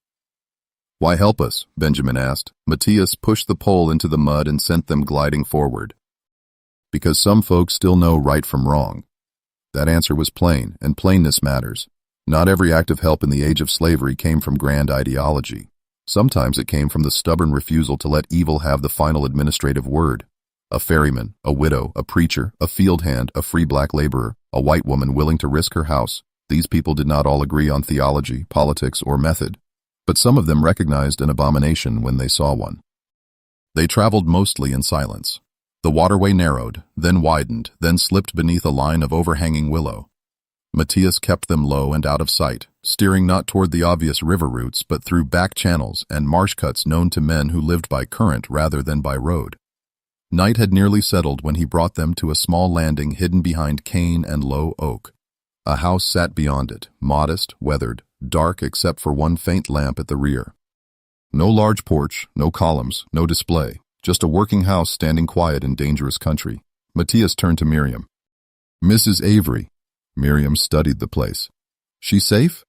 Why help us? Benjamin asked. Matthias pushed the pole into the mud and sent them gliding forward. Because some folks still know right from wrong. That answer was plain, and plainness matters. Not every act of help in the age of slavery came from grand ideology. Sometimes it came from the stubborn refusal to let evil have the final administrative word. A ferryman, a widow, a preacher, a field hand, a free black laborer, a white woman willing to risk her house. These people did not all agree on theology, politics, or method, but some of them recognized an abomination when they saw one. They traveled mostly in silence. The waterway narrowed, then widened, then slipped beneath a line of overhanging willow. Matthias kept them low and out of sight, steering not toward the obvious river routes but through back channels and marsh cuts known to men who lived by current rather than by road. Night had nearly settled when he brought them to a small landing hidden behind cane and low oak. A house sat beyond it, modest, weathered, dark except for one faint lamp at the rear. No large porch, no columns, no display, just a working house standing quiet in dangerous country. Matthias turned to Miriam. "Mrs. Avery." Miriam studied the place. "She safe?"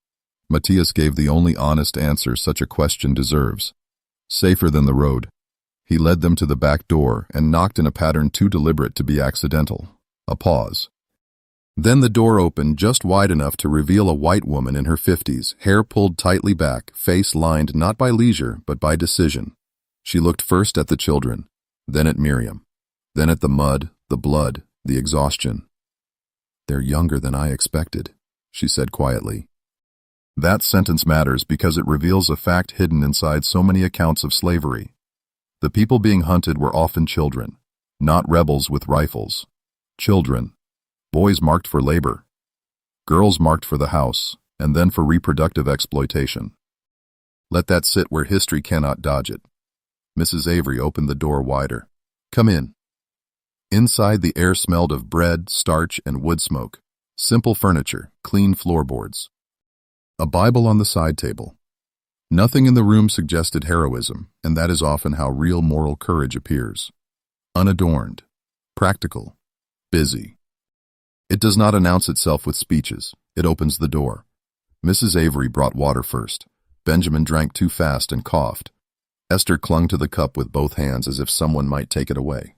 Matthias gave the only honest answer such a question deserves. "Safer than the road." He led them to the back door and knocked in a pattern too deliberate to be accidental. A pause. Then the door opened just wide enough to reveal a white woman in her 50s, hair pulled tightly back, face lined not by leisure but by decision. She looked first at the children, then at Miriam, then at the mud, the blood, the exhaustion. "They're younger than I expected," she said quietly. That sentence matters because it reveals a fact hidden inside so many accounts of slavery. The people being hunted were often children, not rebels with rifles. Children. Boys marked for labor. Girls marked for the house, and then for reproductive exploitation. Let that sit where history cannot dodge it. Mrs. Avery opened the door wider. "Come in." Inside, the air smelled of bread, starch, and wood smoke. Simple furniture, clean floorboards. A Bible on the side table. Nothing in the room suggested heroism, and that is often how real moral courage appears. Unadorned. Practical. Busy. It does not announce itself with speeches. It opens the door. Mrs. Avery brought water first. Benjamin drank too fast and coughed. Esther clung to the cup with both hands as if someone might take it away.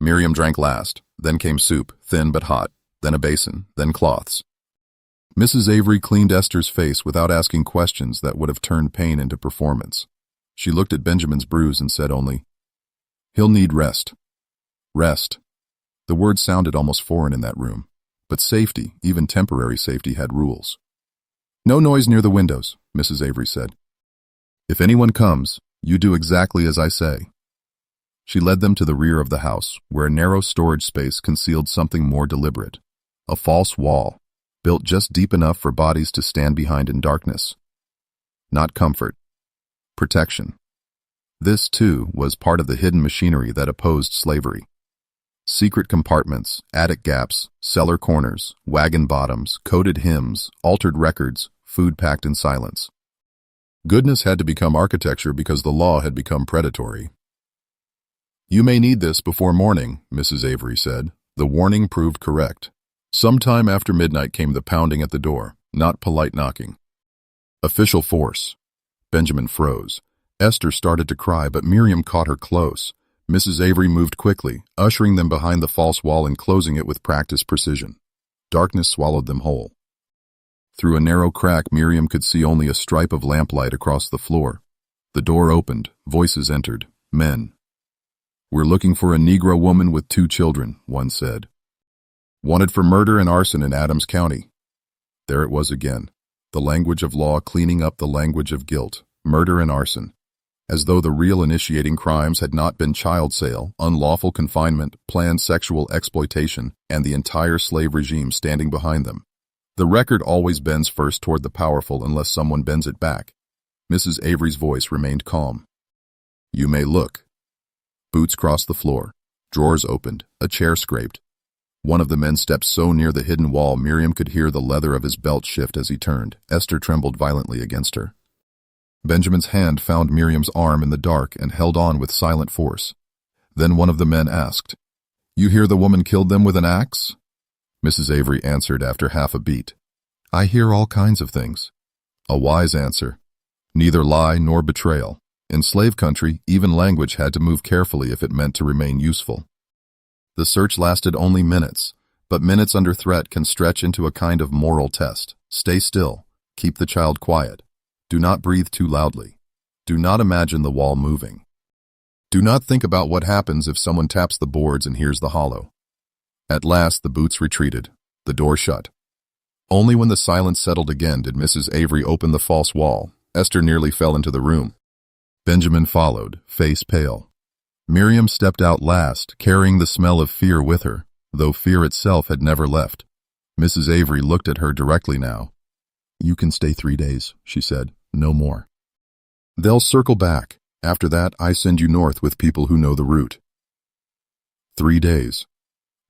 Miriam drank last. Then came soup, thin but hot. Then a basin. Then cloths. Mrs. Avery cleaned Esther's face without asking questions that would have turned pain into performance. She looked at Benjamin's bruise and said only, "He'll need rest." Rest. The word sounded almost foreign in that room, but safety, even temporary safety, had rules. "No noise near the windows," Mrs. Avery said. "If anyone comes, you do exactly as I say." She led them to the rear of the house, where a narrow storage space concealed something more deliberate. A false wall, built just deep enough for bodies to stand behind in darkness. Not comfort. Protection. This, too, was part of the hidden machinery that opposed slavery. Secret compartments, attic gaps, cellar corners, wagon bottoms, coded hymns, altered records, food packed in silence. Goodness had to become architecture because the law had become predatory. "You may need this before morning," Mrs. Avery said. The warning proved correct. Sometime after midnight came the pounding at the door, not polite knocking. Official force. Benjamin froze. Esther started to cry, but Miriam caught her close. Mrs. Avery moved quickly, ushering them behind the false wall and closing it with practiced precision. Darkness swallowed them whole. Through a narrow crack, Miriam could see only a stripe of lamplight across the floor. The door opened. Voices entered. Men. "We're looking for a Negro woman with 2 children, one said. "Wanted for murder and arson in Adams County." There it was again. The language of law cleaning up the language of guilt. Murder and arson. As though the real initiating crimes had not been child sale, unlawful confinement, planned sexual exploitation, and the entire slave regime standing behind them. The record always bends first toward the powerful unless someone bends it back. Mrs. Avery's voice remained calm. "You may look." Boots crossed the floor. Drawers opened. A chair scraped. One of the men stepped so near the hidden wall Miriam could hear the leather of his belt shift as he turned. Esther trembled violently against her. Benjamin's hand found Miriam's arm in the dark and held on with silent force. Then one of the men asked, "You hear the woman killed them with an axe?" Mrs. Avery answered after half a beat, "I hear all kinds of things." A wise answer. Neither lie nor betrayal. In slave country, even language had to move carefully if it meant to remain useful. The search lasted only minutes, but minutes under threat can stretch into a kind of moral test. Stay still. Keep the child quiet. Do not breathe too loudly. Do not imagine the wall moving. Do not think about what happens if someone taps the boards and hears the hollow. At last the boots retreated, the door shut. Only when the silence settled again did Mrs. Avery open the false wall. Esther nearly fell into the room. Benjamin followed, face pale. Miriam stepped out last, carrying the smell of fear with her, though fear itself had never left. Mrs. Avery looked at her directly now. "You can stay 3 days," she said, "no more. They'll circle back. After that, I send you north with people who know the route." 3 days.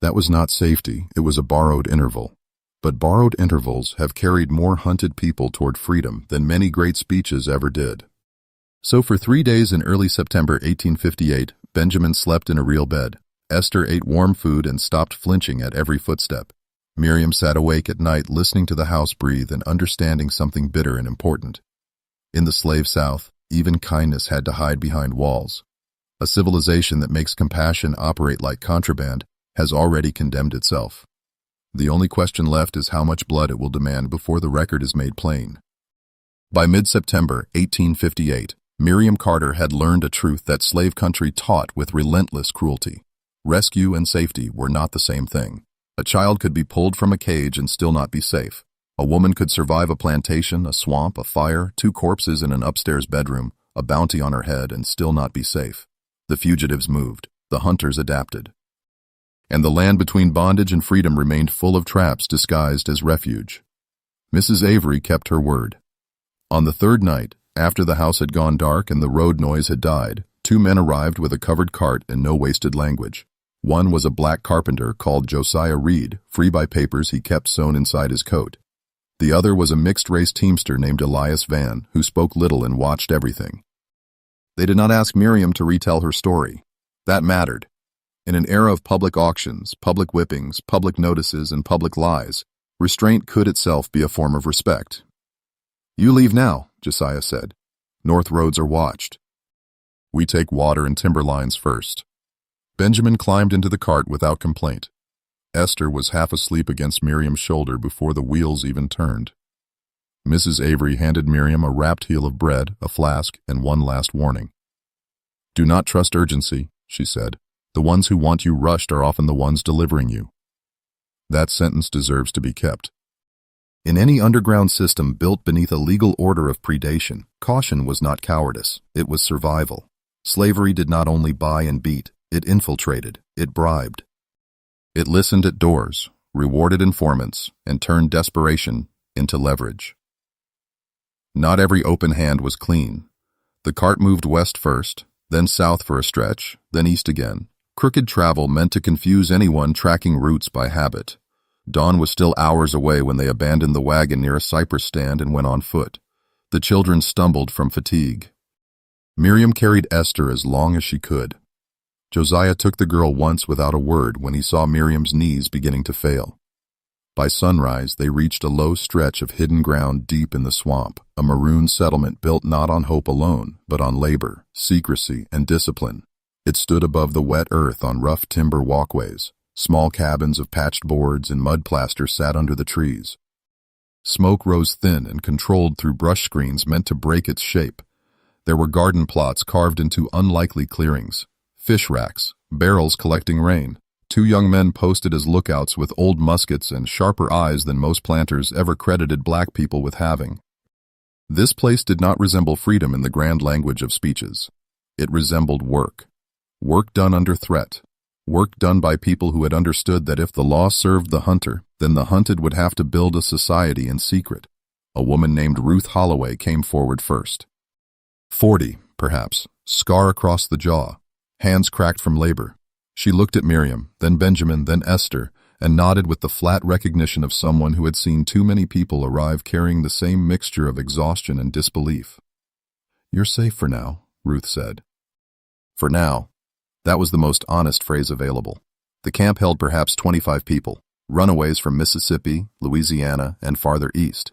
That was not safety, it was a borrowed interval. But borrowed intervals have carried more hunted people toward freedom than many great speeches ever did. So for 3 days in early September 1858, Benjamin slept in a real bed. Esther ate warm food and stopped flinching at every footstep. Miriam sat awake at night listening to the house breathe and understanding something bitter and important. In the slave South, even kindness had to hide behind walls. A civilization that makes compassion operate like contraband has already condemned itself. The only question left is how much blood it will demand before the record is made plain. By mid-September 1858, Miriam Carter had learned a truth that slave country taught with relentless cruelty. Rescue and safety were not the same thing. A child could be pulled from a cage and still not be safe. A woman could survive a plantation, a swamp, a fire, 2 corpses in an upstairs bedroom, a bounty on her head, and still not be safe. The fugitives moved. The hunters adapted. And the land between bondage and freedom remained full of traps disguised as refuge. Mrs. Avery kept her word. On the 3rd night, after the house had gone dark and the road noise had died, 2 men arrived with a covered cart and no wasted language. One was a black carpenter called Josiah Reed, free by papers he kept sewn inside his coat. The other was a mixed-race teamster named Elias Van, who spoke little and watched everything. They did not ask Miriam to retell her story. That mattered. In an era of public auctions, public whippings, public notices, and public lies, restraint could itself be a form of respect. "You leave now," Josiah said. "North roads are watched. We take water and timber lines first." Benjamin climbed into the cart without complaint. Esther was half asleep against Miriam's shoulder before the wheels even turned. Mrs. Avery handed Miriam a wrapped heel of bread, a flask, and one last warning. "Do not trust urgency," she said. "The ones who want you rushed are often the ones delivering you." That sentence deserves to be kept. In any underground system built beneath a legal order of predation, caution was not cowardice, it was survival. Slavery did not only buy and beat, it infiltrated, it bribed. It listened at doors, rewarded informants, and turned desperation into leverage. Not every open hand was clean. The cart moved west first, then south for a stretch, then east again. Crooked travel meant to confuse anyone tracking routes by habit. Dawn was still hours away when they abandoned the wagon near a cypress stand and went on foot. The children stumbled from fatigue. Miriam carried Esther as long as she could. Josiah took the girl once without a word when he saw Miriam's knees beginning to fail. By sunrise, they reached a low stretch of hidden ground deep in the swamp, a maroon settlement built not on hope alone, but on labor, secrecy, and discipline. It stood above the wet earth on rough timber walkways. Small cabins of patched boards and mud plaster sat under the trees. Smoke rose thin and controlled through brush screens meant to break its shape. There were garden plots carved into unlikely clearings, fish racks, barrels collecting rain. 2 young men posted as lookouts with old muskets and sharper eyes than most planters ever credited black people with having. This place did not resemble freedom in the grand language of speeches. It resembled work. Work done under threat. Work done by people who had understood that if the law served the hunter, then the hunted would have to build a society in secret. A woman named Ruth Holloway came forward first. 40, perhaps, scar across the jaw, hands cracked from labor. She looked at Miriam, then Benjamin, then Esther, and nodded with the flat recognition of someone who had seen too many people arrive carrying the same mixture of exhaustion and disbelief. "You're safe for now," Ruth said. For now. That was the most honest phrase available. The camp held perhaps 25 people, runaways from Mississippi, Louisiana, and farther east.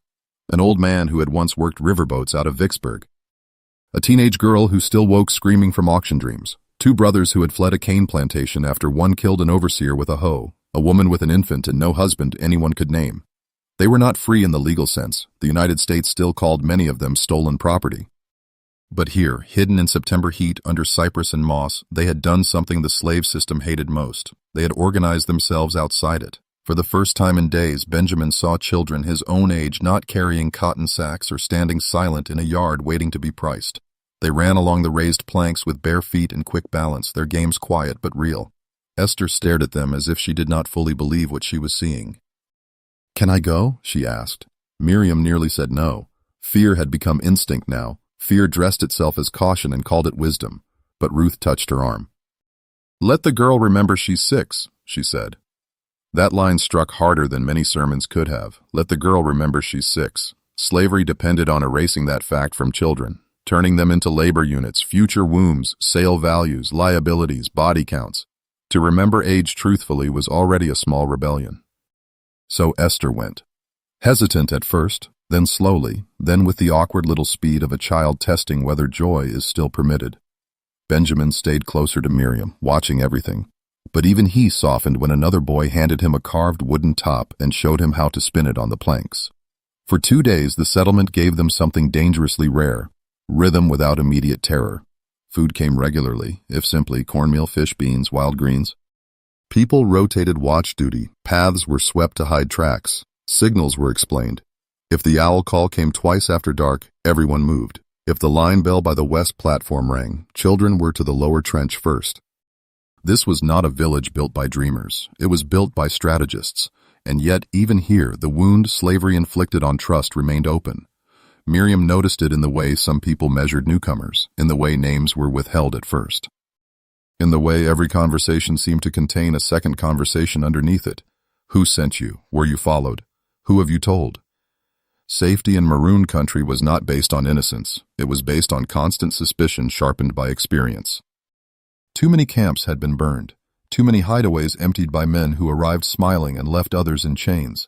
An old man who had once worked riverboats out of Vicksburg. A teenage girl who still woke screaming from auction dreams. 2 brothers who had fled a cane plantation after one killed an overseer with a hoe. A woman with an infant and no husband anyone could name. They were not free in the legal sense. The United States still called many of them stolen property. But here, hidden in September heat under cypress and moss, they had done something the slave system hated most. They had organized themselves outside it. For the first time in days, Benjamin saw children his own age not carrying cotton sacks or standing silent in a yard waiting to be priced. They ran along the raised planks with bare feet and quick balance, their games quiet but real. Esther stared at them as if she did not fully believe what she was seeing. "Can I go?" she asked. Miriam nearly said no. Fear had become instinct now. Fear dressed itself as caution and called it wisdom. But Ruth touched her arm. "Let the girl remember she's 6, she said. That line struck harder than many sermons could have. Let the girl remember she's 6. Slavery depended on erasing that fact from children, turning them into labor units, future wombs, sale values, liabilities, body counts. To remember age truthfully was already a small rebellion. So Esther went. Hesitant at first, then slowly, then with the awkward little speed of a child testing whether joy is still permitted. Benjamin stayed closer to Miriam, watching everything. But even he softened when another boy handed him a carved wooden top and showed him how to spin it on the planks. For 2 days, the settlement gave them something dangerously rare, rhythm without immediate terror. Food came regularly, if simply cornmeal, fish, beans, wild greens. People rotated watch duty, paths were swept to hide tracks, signals were explained. If the owl call came twice after dark, everyone moved. If the line bell by the west platform rang, children were to the lower trench first. This was not a village built by dreamers. It was built by strategists. And yet, even here, the wound slavery inflicted on trust remained open. Miriam noticed it in the way some people measured newcomers, in the way names were withheld at first. In the way every conversation seemed to contain a second conversation underneath it. Who sent you? Were you followed? Who have you told? Safety in Maroon country was not based on innocence. It was based on constant suspicion sharpened by experience. Too many camps had been burned. Too many hideaways emptied by men who arrived smiling and left others in chains.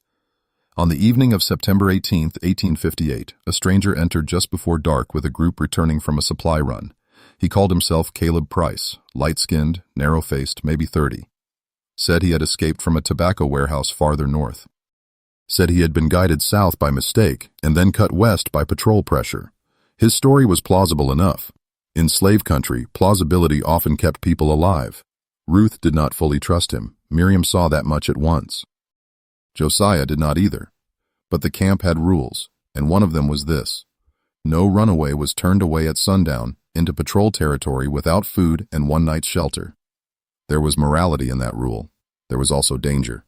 On the evening of September 18, 1858, a stranger entered just before dark with a group returning from a supply run. He called himself Caleb Price, light-skinned, narrow-faced, maybe 30. Said he had escaped from a tobacco warehouse farther north. Said he had been guided south by mistake and then cut west by patrol pressure. His story was plausible enough. In slave country, plausibility often kept people alive. Ruth did not fully trust him. Miriam saw that much at once. Josiah did not either. But the camp had rules, and one of them was this. No runaway was turned away at sundown into patrol territory without food and one night's shelter. There was morality in that rule. There was also danger.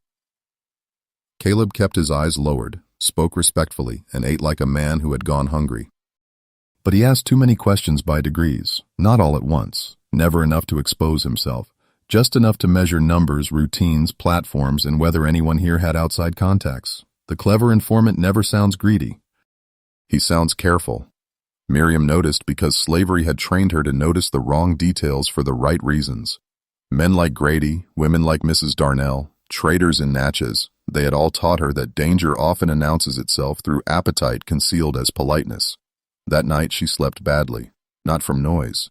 Caleb kept his eyes lowered, spoke respectfully, and ate like a man who had gone hungry. But he asked too many questions by degrees, not all at once, never enough to expose himself, just enough to measure numbers, routines, platforms, and whether anyone here had outside contacts. The clever informant never sounds greedy. He sounds careful. Miriam noticed because slavery had trained her to notice the wrong details for the right reasons. Men like Grady, women like Mrs. Darnell, traders in Natchez, they had all taught her that danger often announces itself through appetite concealed as politeness. That night she slept badly, not from noise,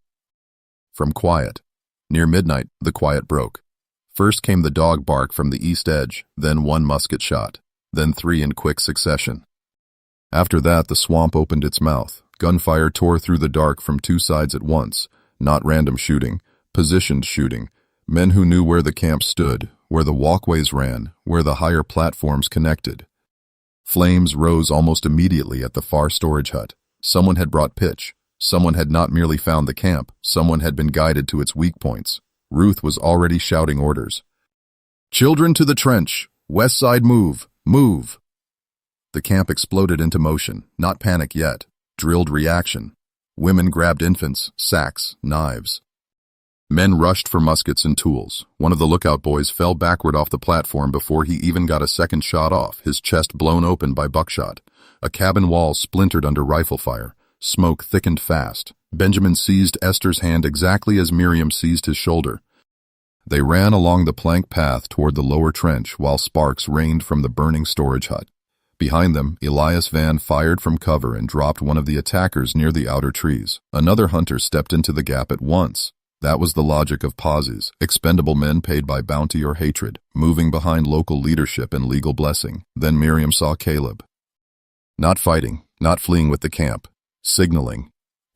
from quiet. Near midnight, the quiet broke. First came the dog bark from the east edge, then one musket shot, then 3 in quick succession. After that, the swamp opened its mouth. Gunfire tore through the dark from 2 sides at once, not random shooting, positioned shooting, men who knew where the camp stood, where the walkways ran, where the higher platforms connected. Flames rose almost immediately at the far storage hut. Someone had brought pitch. Someone had not merely found the camp, someone had been guided to its weak points. Ruth was already shouting orders. "Children to the trench! West side move! Move!" The camp exploded into motion, not panic yet, drilled reaction. Women grabbed infants, sacks, knives. Men rushed for muskets and tools. One of the lookout boys fell backward off the platform before he even got a second shot off, his chest blown open by buckshot. A cabin wall splintered under rifle fire. Smoke thickened fast. Benjamin seized Esther's hand exactly as Miriam seized his shoulder. They ran along the plank path toward the lower trench while sparks rained from the burning storage hut. Behind them, Elias Van fired from cover and dropped one of the attackers near the outer trees. Another hunter stepped into the gap at once. That was the logic of pauses, expendable men paid by bounty or hatred, moving behind local leadership and legal blessing. Then Miriam saw Caleb. Not fighting, not fleeing with the camp. Signaling.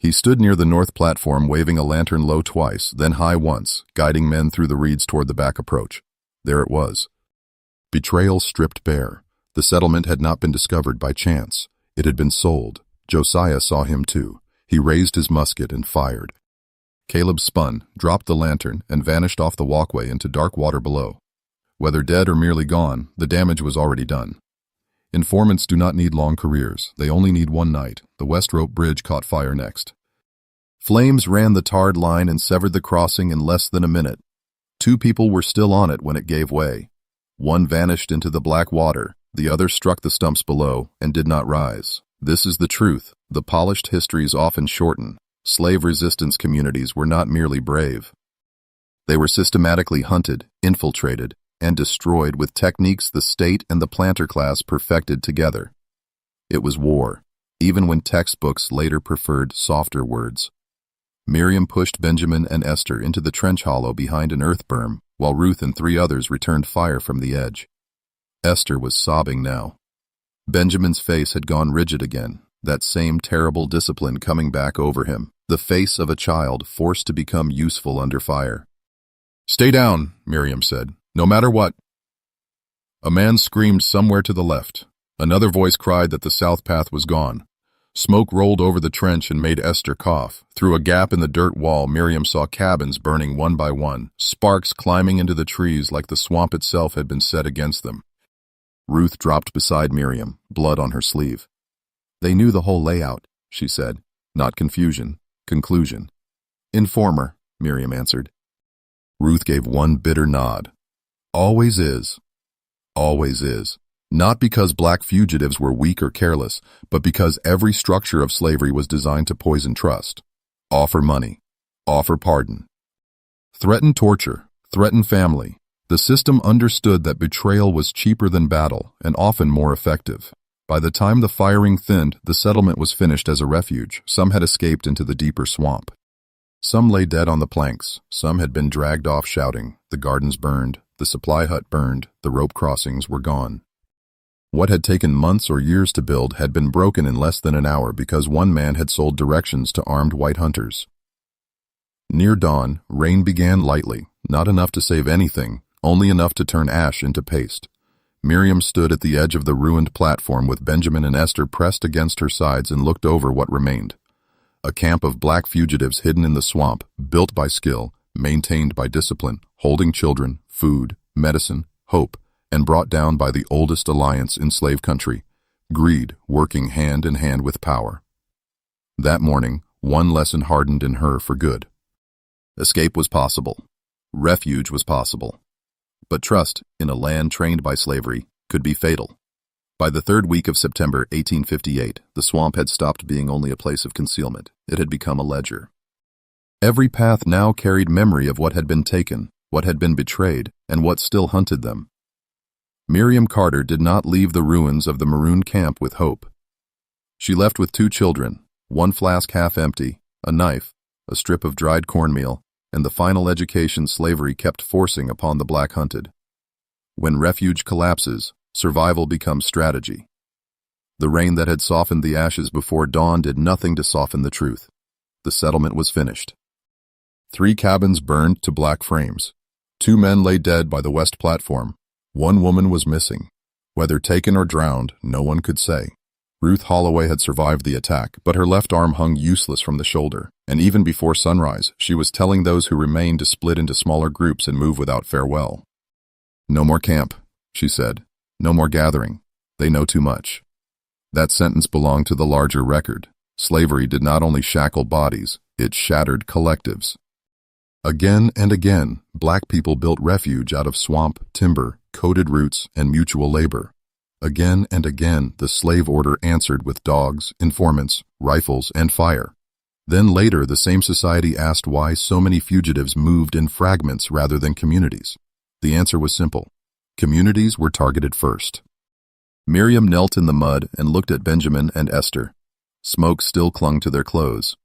He stood near the north platform waving a lantern low twice, then high once, guiding men through the reeds toward the back approach. There it was. Betrayal stripped bare. The settlement had not been discovered by chance. It had been sold. Josiah saw him too. He raised his musket and fired. Caleb spun, dropped the lantern, and vanished off the walkway into dark water below. Whether dead or merely gone, the damage was already done. Informants do not need long careers. They only need one night. The West Rope Bridge caught fire next. Flames ran the tarred line and severed the crossing in less than a minute. 2 people were still on it when it gave way. One vanished into the black water. The other struck the stumps below and did not rise. This is the truth. The polished histories often shorten. Slave resistance communities were not merely brave. They were systematically hunted, infiltrated, and destroyed with techniques the state and the planter class perfected together. It was war, even when textbooks later preferred softer words. Miriam pushed Benjamin and Esther into the trench hollow behind an earth berm, while Ruth and 3 others returned fire from the edge. Esther was sobbing now. Benjamin's face had gone rigid again, that same terrible discipline coming back over him, the face of a child forced to become useful under fire. "Stay down," Miriam said, "no matter what." A man screamed somewhere to the left. Another voice cried that the south path was gone. Smoke rolled over the trench and made Esther cough. Through a gap in the dirt wall, Miriam saw cabins burning one by one, sparks climbing into the trees like the swamp itself had been set against them. Ruth dropped beside Miriam, blood on her sleeve. "They knew the whole layout," she said. Not confusion, conclusion. "Informer," Miriam answered. Ruth gave one bitter nod. "Always is. Always is. Not because black fugitives were weak or careless, but because every structure of slavery was designed to poison trust. Offer money. Offer pardon. Threaten torture. Threaten family. The system understood that betrayal was cheaper than battle and often more effective. By the time the firing thinned, the settlement was finished as a refuge. Some had escaped into the deeper swamp. Some lay dead on the planks. Some had been dragged off shouting. The gardens burned. The supply hut burned. The rope crossings were gone. What had taken months or years to build had been broken in less than an hour because one man had sold directions to armed white hunters. Near dawn, rain began lightly, not enough to save anything, only enough to turn ash into paste. Miriam stood at the edge of the ruined platform with Benjamin and Esther pressed against her sides and looked over what remained. A camp of black fugitives hidden in the swamp, built by skill, maintained by discipline, holding children, food, medicine, hope, and brought down by the oldest alliance in slave country, greed working hand in hand with power. That morning, one lesson hardened in her for good. Escape was possible. Refuge was possible. But trust, in a land trained by slavery, could be fatal. By the 3rd week of September 1858, the swamp had stopped being only a place of concealment. It had become a ledger. Every path now carried memory of what had been taken, what had been betrayed, and what still hunted them. Miriam Carter did not leave the ruins of the maroon camp with hope. She left with 2 children, one flask half empty, a knife, a strip of dried cornmeal, and the final education slavery kept forcing upon the black hunted. When refuge collapses, survival becomes strategy. The rain that had softened the ashes before dawn did nothing to soften the truth. The settlement was finished. 3 cabins burned to black frames. 2 men lay dead by the west platform. 1 woman was missing. Whether taken or drowned, no one could say. Ruth Holloway had survived the attack, but her left arm hung useless from the shoulder, and even before sunrise, she was telling those who remained to split into smaller groups and move without farewell. "No more camp," she said. "No more gathering. They know too much." That sentence belonged to the larger record. Slavery did not only shackle bodies, it shattered collectives. Again and again, black people built refuge out of swamp, timber, coated roots, and mutual labor. Again and again, the slave order answered with dogs, informants, rifles, and fire. Then later, the same society asked why so many fugitives moved in fragments rather than communities. The answer was simple. Communities were targeted first. Miriam knelt in the mud and looked at Benjamin and Esther. Smoke still clung to their clothes.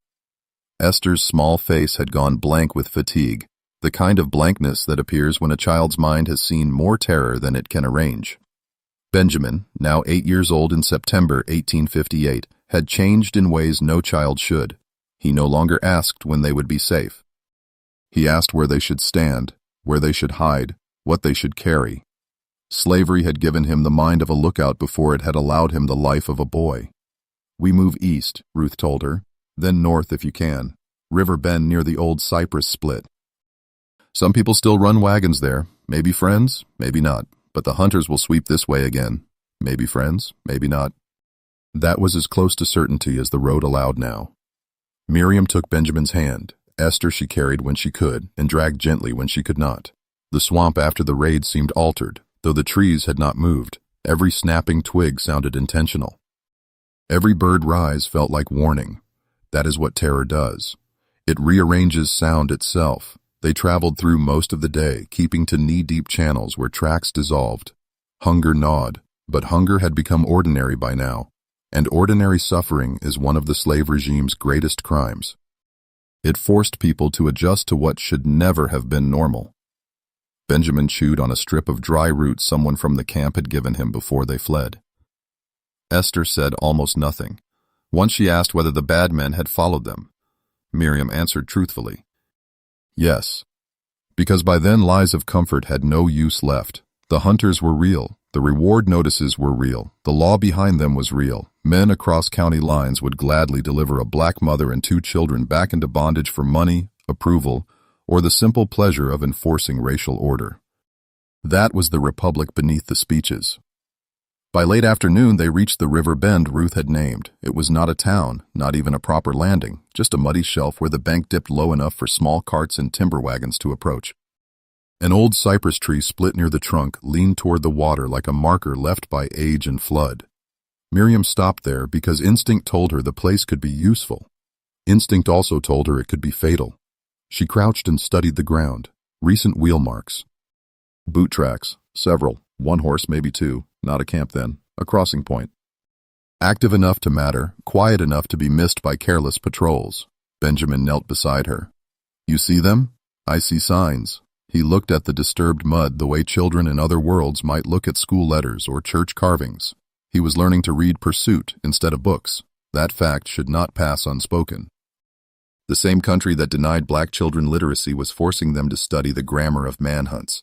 Esther's small face had gone blank with fatigue, the kind of blankness that appears when a child's mind has seen more terror than it can arrange. Benjamin, now 8 years old in September 1858, had changed in ways no child should. He no longer asked when they would be safe. He asked where they should stand, where they should hide, what they should carry. Slavery had given him the mind of a lookout before it had allowed him the life of a boy. "We move east," Ruth told her, "then north if you can. River Bend near the old cypress split. Some people still run wagons there, maybe friends, maybe not, but the hunters will sweep this way again. Maybe friends, maybe not." That was as close to certainty as the road allowed now. Miriam took Benjamin's hand. Esther she carried when she could, and dragged gently when she could not. The swamp after the raid seemed altered, though the trees had not moved. Every snapping twig sounded intentional. Every bird rise felt like warning. That is what terror does. It rearranges sound itself. They traveled through most of the day, keeping to knee-deep channels where tracks dissolved. Hunger gnawed, but hunger had become ordinary by now, and ordinary suffering is one of the slave regime's greatest crimes. It forced people to adjust to what should never have been normal. Benjamin chewed on a strip of dry root someone from the camp had given him before they fled. Esther said almost nothing. Once she asked whether the bad men had followed them. Miriam answered truthfully, "Yes," because by then lies of comfort had no use left. The hunters were real, the reward notices were real, the law behind them was real. Men across county lines would gladly deliver a black mother and 2 children back into bondage for money, approval, or the simple pleasure of enforcing racial order. That was the republic beneath the speeches. By late afternoon they reached the river bend Ruth had named. It was not a town, not even a proper landing, just a muddy shelf where the bank dipped low enough for small carts and timber wagons to approach. An old cypress tree split near the trunk leaned toward the water like a marker left by age and flood. Miriam stopped there because instinct told her the place could be useful. Instinct also told her it could be fatal. She crouched and studied the ground. Recent wheel marks. Boot tracks, several, 1 horse, maybe 2, not a camp then, a crossing point. Active enough to matter, quiet enough to be missed by careless patrols. Benjamin knelt beside her. "You see them?" "I see signs." He looked at the disturbed mud the way children in other worlds might look at school letters or church carvings. He was learning to read pursuit instead of books. That fact should not pass unspoken. The same country that denied black children literacy was forcing them to study the grammar of manhunts.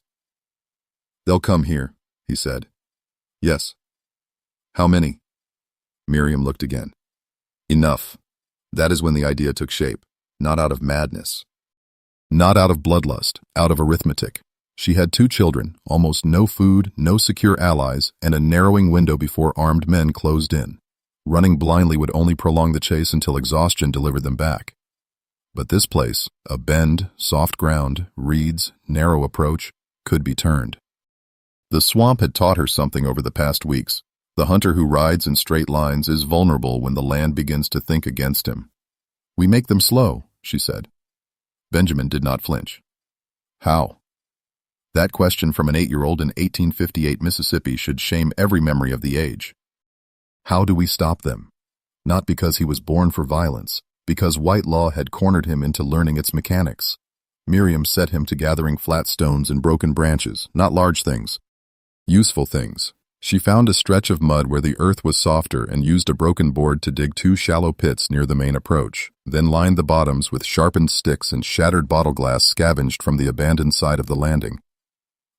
"They'll come here," he said. "Yes." "How many?" Miriam looked again. "Enough." That is when the idea took shape, not out of madness. Not out of bloodlust, out of arithmetic. She had 2 children, almost no food, no secure allies, and a narrowing window before armed men closed in. Running blindly would only prolong the chase until exhaustion delivered them back. But this place, a bend, soft ground, reeds, narrow approach, could be turned. The swamp had taught her something over the past weeks. The hunter who rides in straight lines is vulnerable when the land begins to think against him. "We make them slow," she said. Benjamin did not flinch. "How?" That question from an 8-year-old in 1858 Mississippi should shame every memory of the age. How do we stop them? Not because he was born for violence, because white law had cornered him into learning its mechanics. Miriam set him to gathering flat stones and broken branches, not large things. Useful things. She found a stretch of mud where the earth was softer and used a broken board to dig 2 shallow pits near the main approach, then lined the bottoms with sharpened sticks and shattered bottle glass scavenged from the abandoned side of the landing.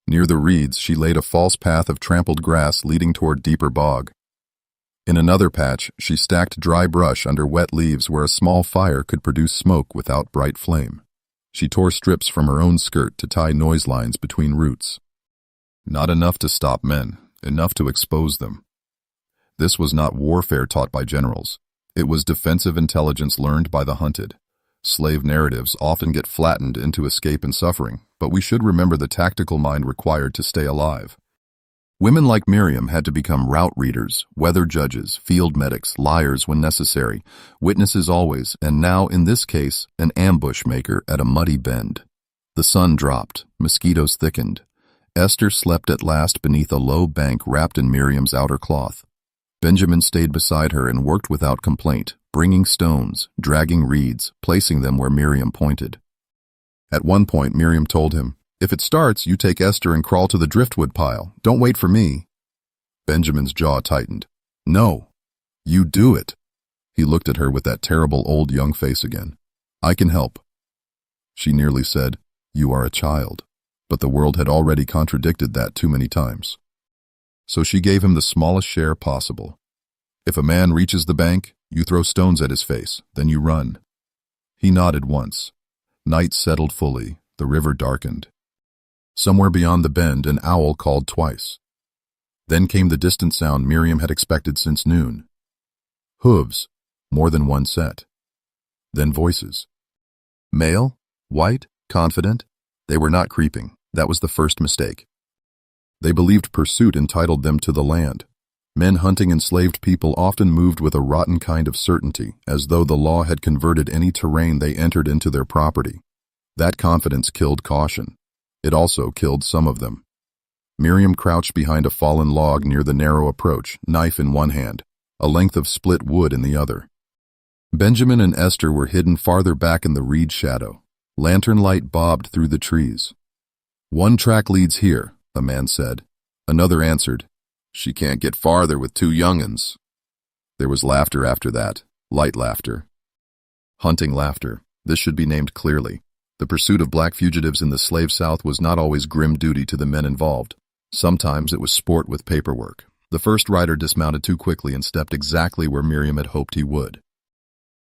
Near the reeds, she laid a false path of trampled grass leading toward deeper bog. In another patch, she stacked dry brush under wet leaves where a small fire could produce smoke without bright flame. She tore strips from her own skirt to tie noise lines between roots. Not enough to stop men. Enough to expose them. This was not warfare taught by generals. It was defensive intelligence learned by the hunted. Slave narratives often get flattened into escape and suffering, but we should remember the tactical mind required to stay alive. Women like Miriam had to become route readers, weather judges, field medics, liars when necessary, witnesses always, and now, in this case, an ambush maker at a muddy bend. The sun dropped, mosquitoes thickened. Esther slept at last beneath a low bank wrapped in Miriam's outer cloth. Benjamin stayed beside her and worked without complaint, bringing stones, dragging reeds, placing them where Miriam pointed. At one point, Miriam told him, "If it starts, you take Esther and crawl to the driftwood pile. Don't wait for me." Benjamin's jaw tightened. "No, you do it." He looked at her with that terrible old young face again. "I can help." She nearly said, "You are a child," but the world had already contradicted that too many times. So she gave him the smallest share possible. "If a man reaches the bank, you throw stones at his face, then you run." He nodded once. Night settled fully, the river darkened. Somewhere beyond the bend, an owl called twice. Then came the distant sound Miriam had expected since noon. Hooves, more than one set. Then voices. Male, white, confident. They were not creeping. That was the first mistake. They believed pursuit entitled them to the land. Men hunting enslaved people often moved with a rotten kind of certainty, as though the law had converted any terrain they entered into their property. That confidence killed caution. It also killed some of them. Miriam crouched behind a fallen log near the narrow approach, knife in one hand, a length of split wood in the other. Benjamin and Esther were hidden farther back in the reed shadow. Lantern light bobbed through the trees. "One track leads here," a man said. Another answered, "She can't get farther with two young'uns." There was laughter after that, light laughter. Hunting laughter. This should be named clearly. The pursuit of black fugitives in the slave South was not always grim duty to the men involved. Sometimes it was sport with paperwork. The first rider dismounted too quickly and stepped exactly where Miriam had hoped he would.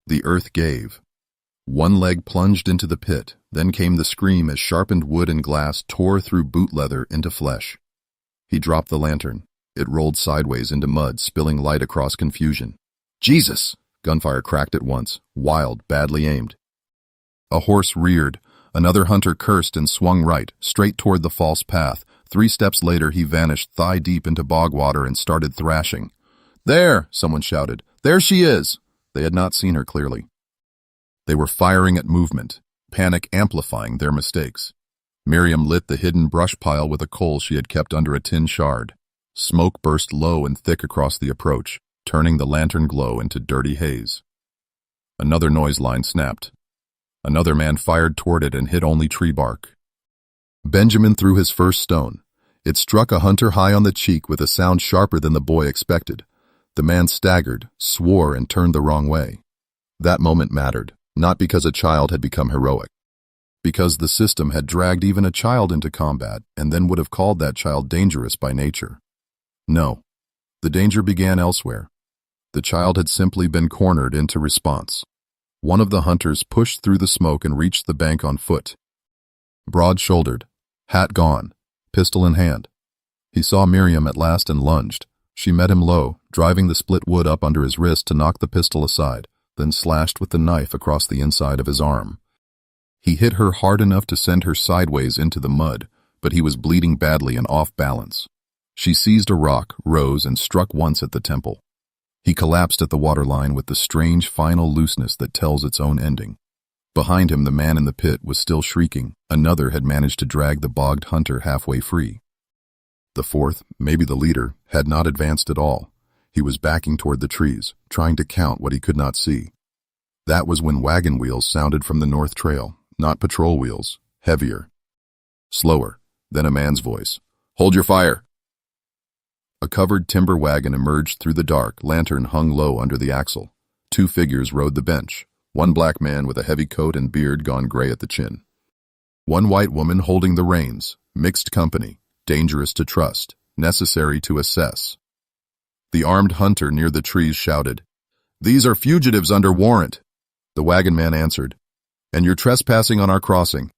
The earth gave. One leg plunged into the pit, then came the scream as sharpened wood and glass tore through boot leather into flesh. He dropped the lantern. It rolled sideways into mud, spilling light across confusion. "Jesus!" Gunfire cracked at once, wild, badly aimed. A horse reared. Another hunter cursed and swung right, straight toward the false path. 3 steps later, he vanished thigh-deep into bog water and started thrashing. "There!" someone shouted. "There she is!" They had not seen her clearly. They were firing at movement, panic amplifying their mistakes. Miriam lit the hidden brush pile with a coal she had kept under a tin shard. Smoke burst low and thick across the approach, turning the lantern glow into dirty haze. Another noise line snapped. Another man fired toward it and hit only tree bark. Benjamin threw his first stone. It struck a hunter high on the cheek with a sound sharper than the boy expected. The man staggered, swore, and turned the wrong way. That moment mattered, not because a child had become heroic, because the system had dragged even a child into combat and then would have called that child dangerous by nature. No, the danger began elsewhere. The child had simply been cornered into response. One of the hunters pushed through the smoke and reached the bank on foot. Broad-shouldered, hat gone, pistol in hand. He saw Miriam at last and lunged. She met him low, driving the split wood up under his wrist to knock the pistol aside, then slashed with the knife across the inside of his arm. He hit her hard enough to send her sideways into the mud, but he was bleeding badly and off balance. She seized a rock, rose, and struck once at the temple. He collapsed at the waterline with the strange final looseness that tells its own ending. Behind him, the man in the pit was still shrieking. Another had managed to drag the bogged hunter halfway free. The fourth, maybe the leader, had not advanced at all. He was backing toward the trees, trying to count what he could not see. That was when wagon wheels sounded from the north trail, not patrol wheels, heavier. Slower, then a man's voice. "Hold your fire!" A covered timber wagon emerged through the dark, lantern hung low under the axle. 2 figures rode the bench, one black man with a heavy coat and beard gone gray at the chin. One white woman holding the reins, mixed company, dangerous to trust, necessary to assess. The armed hunter near the trees shouted, "These are fugitives under warrant." The wagon man answered, "And you're trespassing on our crossing."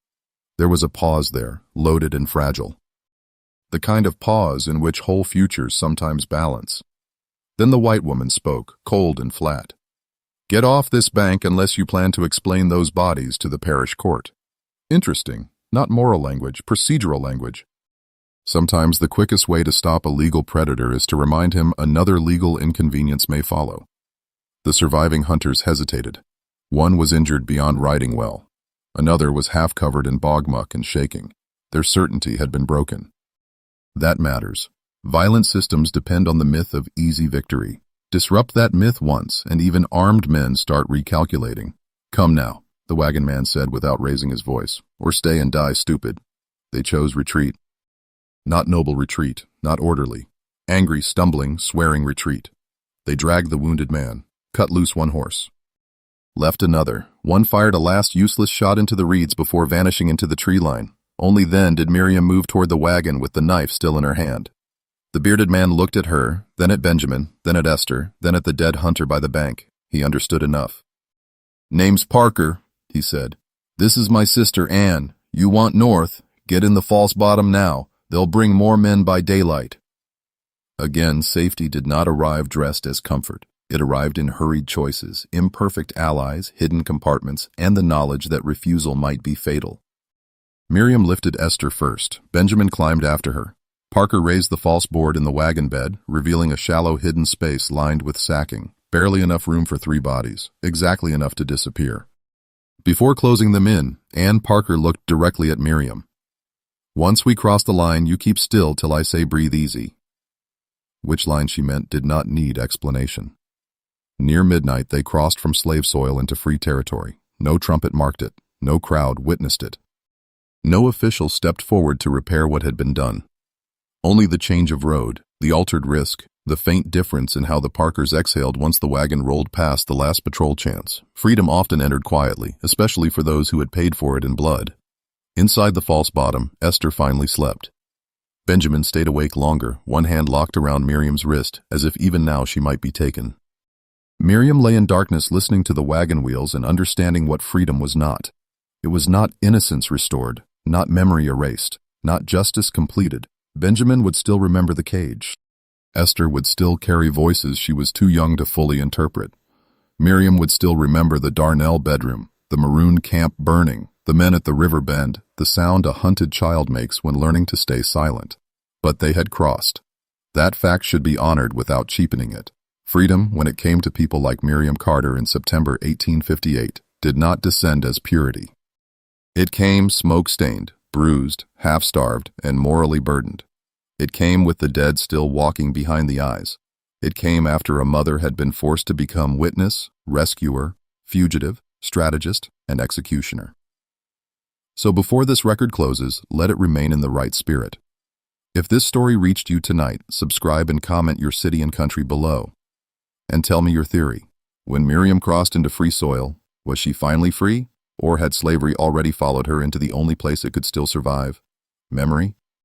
There was a pause there, loaded and fragile. The kind of pause in which whole futures sometimes balance. Then the white woman spoke, cold and flat. "Get off this bank unless you plan to explain those bodies to the parish court." Interesting, not moral language, procedural language. Sometimes the quickest way to stop a legal predator is to remind him another legal inconvenience may follow. The surviving hunters hesitated. One was injured beyond riding well. Another was half covered in bog muck and shaking. Their certainty had been broken. That matters. Violent systems depend on the myth of easy victory. Disrupt that myth once, and even armed men start recalculating. "Come now," the wagon man said without raising his voice, "or stay and die stupid." They chose retreat. Not noble retreat, not orderly. Angry, stumbling, swearing retreat. They dragged the wounded man. cut loose one horse. Left another. One fired a last useless shot into the reeds before vanishing into the tree line. Only then did Miriam move toward the wagon with the knife still in her hand. The bearded man looked at her, then at Benjamin, then at Esther, then at the dead hunter by the bank. He understood enough. "Name's Parker," he said. "This is my sister Anne. You want north? Get in the false bottom now. They'll bring more men by daylight." Again, safety did not arrive dressed as comfort. It arrived in hurried choices, imperfect allies, hidden compartments, and the knowledge that refusal might be fatal. Miriam lifted Esther first. Benjamin climbed after her. Parker raised the false board in the wagon bed, revealing a shallow hidden space lined with sacking, barely enough room for 3 bodies, exactly enough to disappear. Before closing them in, Anne Parker looked directly at Miriam. "Once we cross the line, you keep still till I say breathe easy." Which line she meant did not need explanation. Near midnight, they crossed from slave soil into free territory. No trumpet marked it. No crowd witnessed it. No official stepped forward to repair what had been done. Only the change of road, the altered risk, the faint difference in how the Parkers exhaled once the wagon rolled past the last patrol chance. Freedom often entered quietly, especially for those who had paid for it in blood. Inside the false bottom, Esther finally slept. Benjamin stayed awake longer, one hand locked around Miriam's wrist, as if even now she might be taken. Miriam lay in darkness listening to the wagon wheels and understanding what freedom was not. It was not innocence restored, not memory erased, not justice completed. Benjamin would still remember the cage. Esther would still carry voices she was too young to fully interpret. Miriam would still remember the Darnell bedroom, the maroon camp burning, the men at the river bend, the sound a hunted child makes when learning to stay silent. But they had crossed. That fact should be honored without cheapening it. Freedom, when it came to people like Miriam Carter in September 1858, did not descend as purity. It came smoke-stained, bruised, half-starved, and morally burdened. It came with the dead still walking behind the eyes. It came after a mother had been forced to become witness, rescuer, fugitive, strategist, and executioner. So before this record closes, let it remain in the right spirit. If this story reached you tonight, subscribe and comment your city and country below. And tell me your theory. When Miriam crossed into free soil, was she finally free? Or had slavery already followed her into the only place it could still survive? Memory?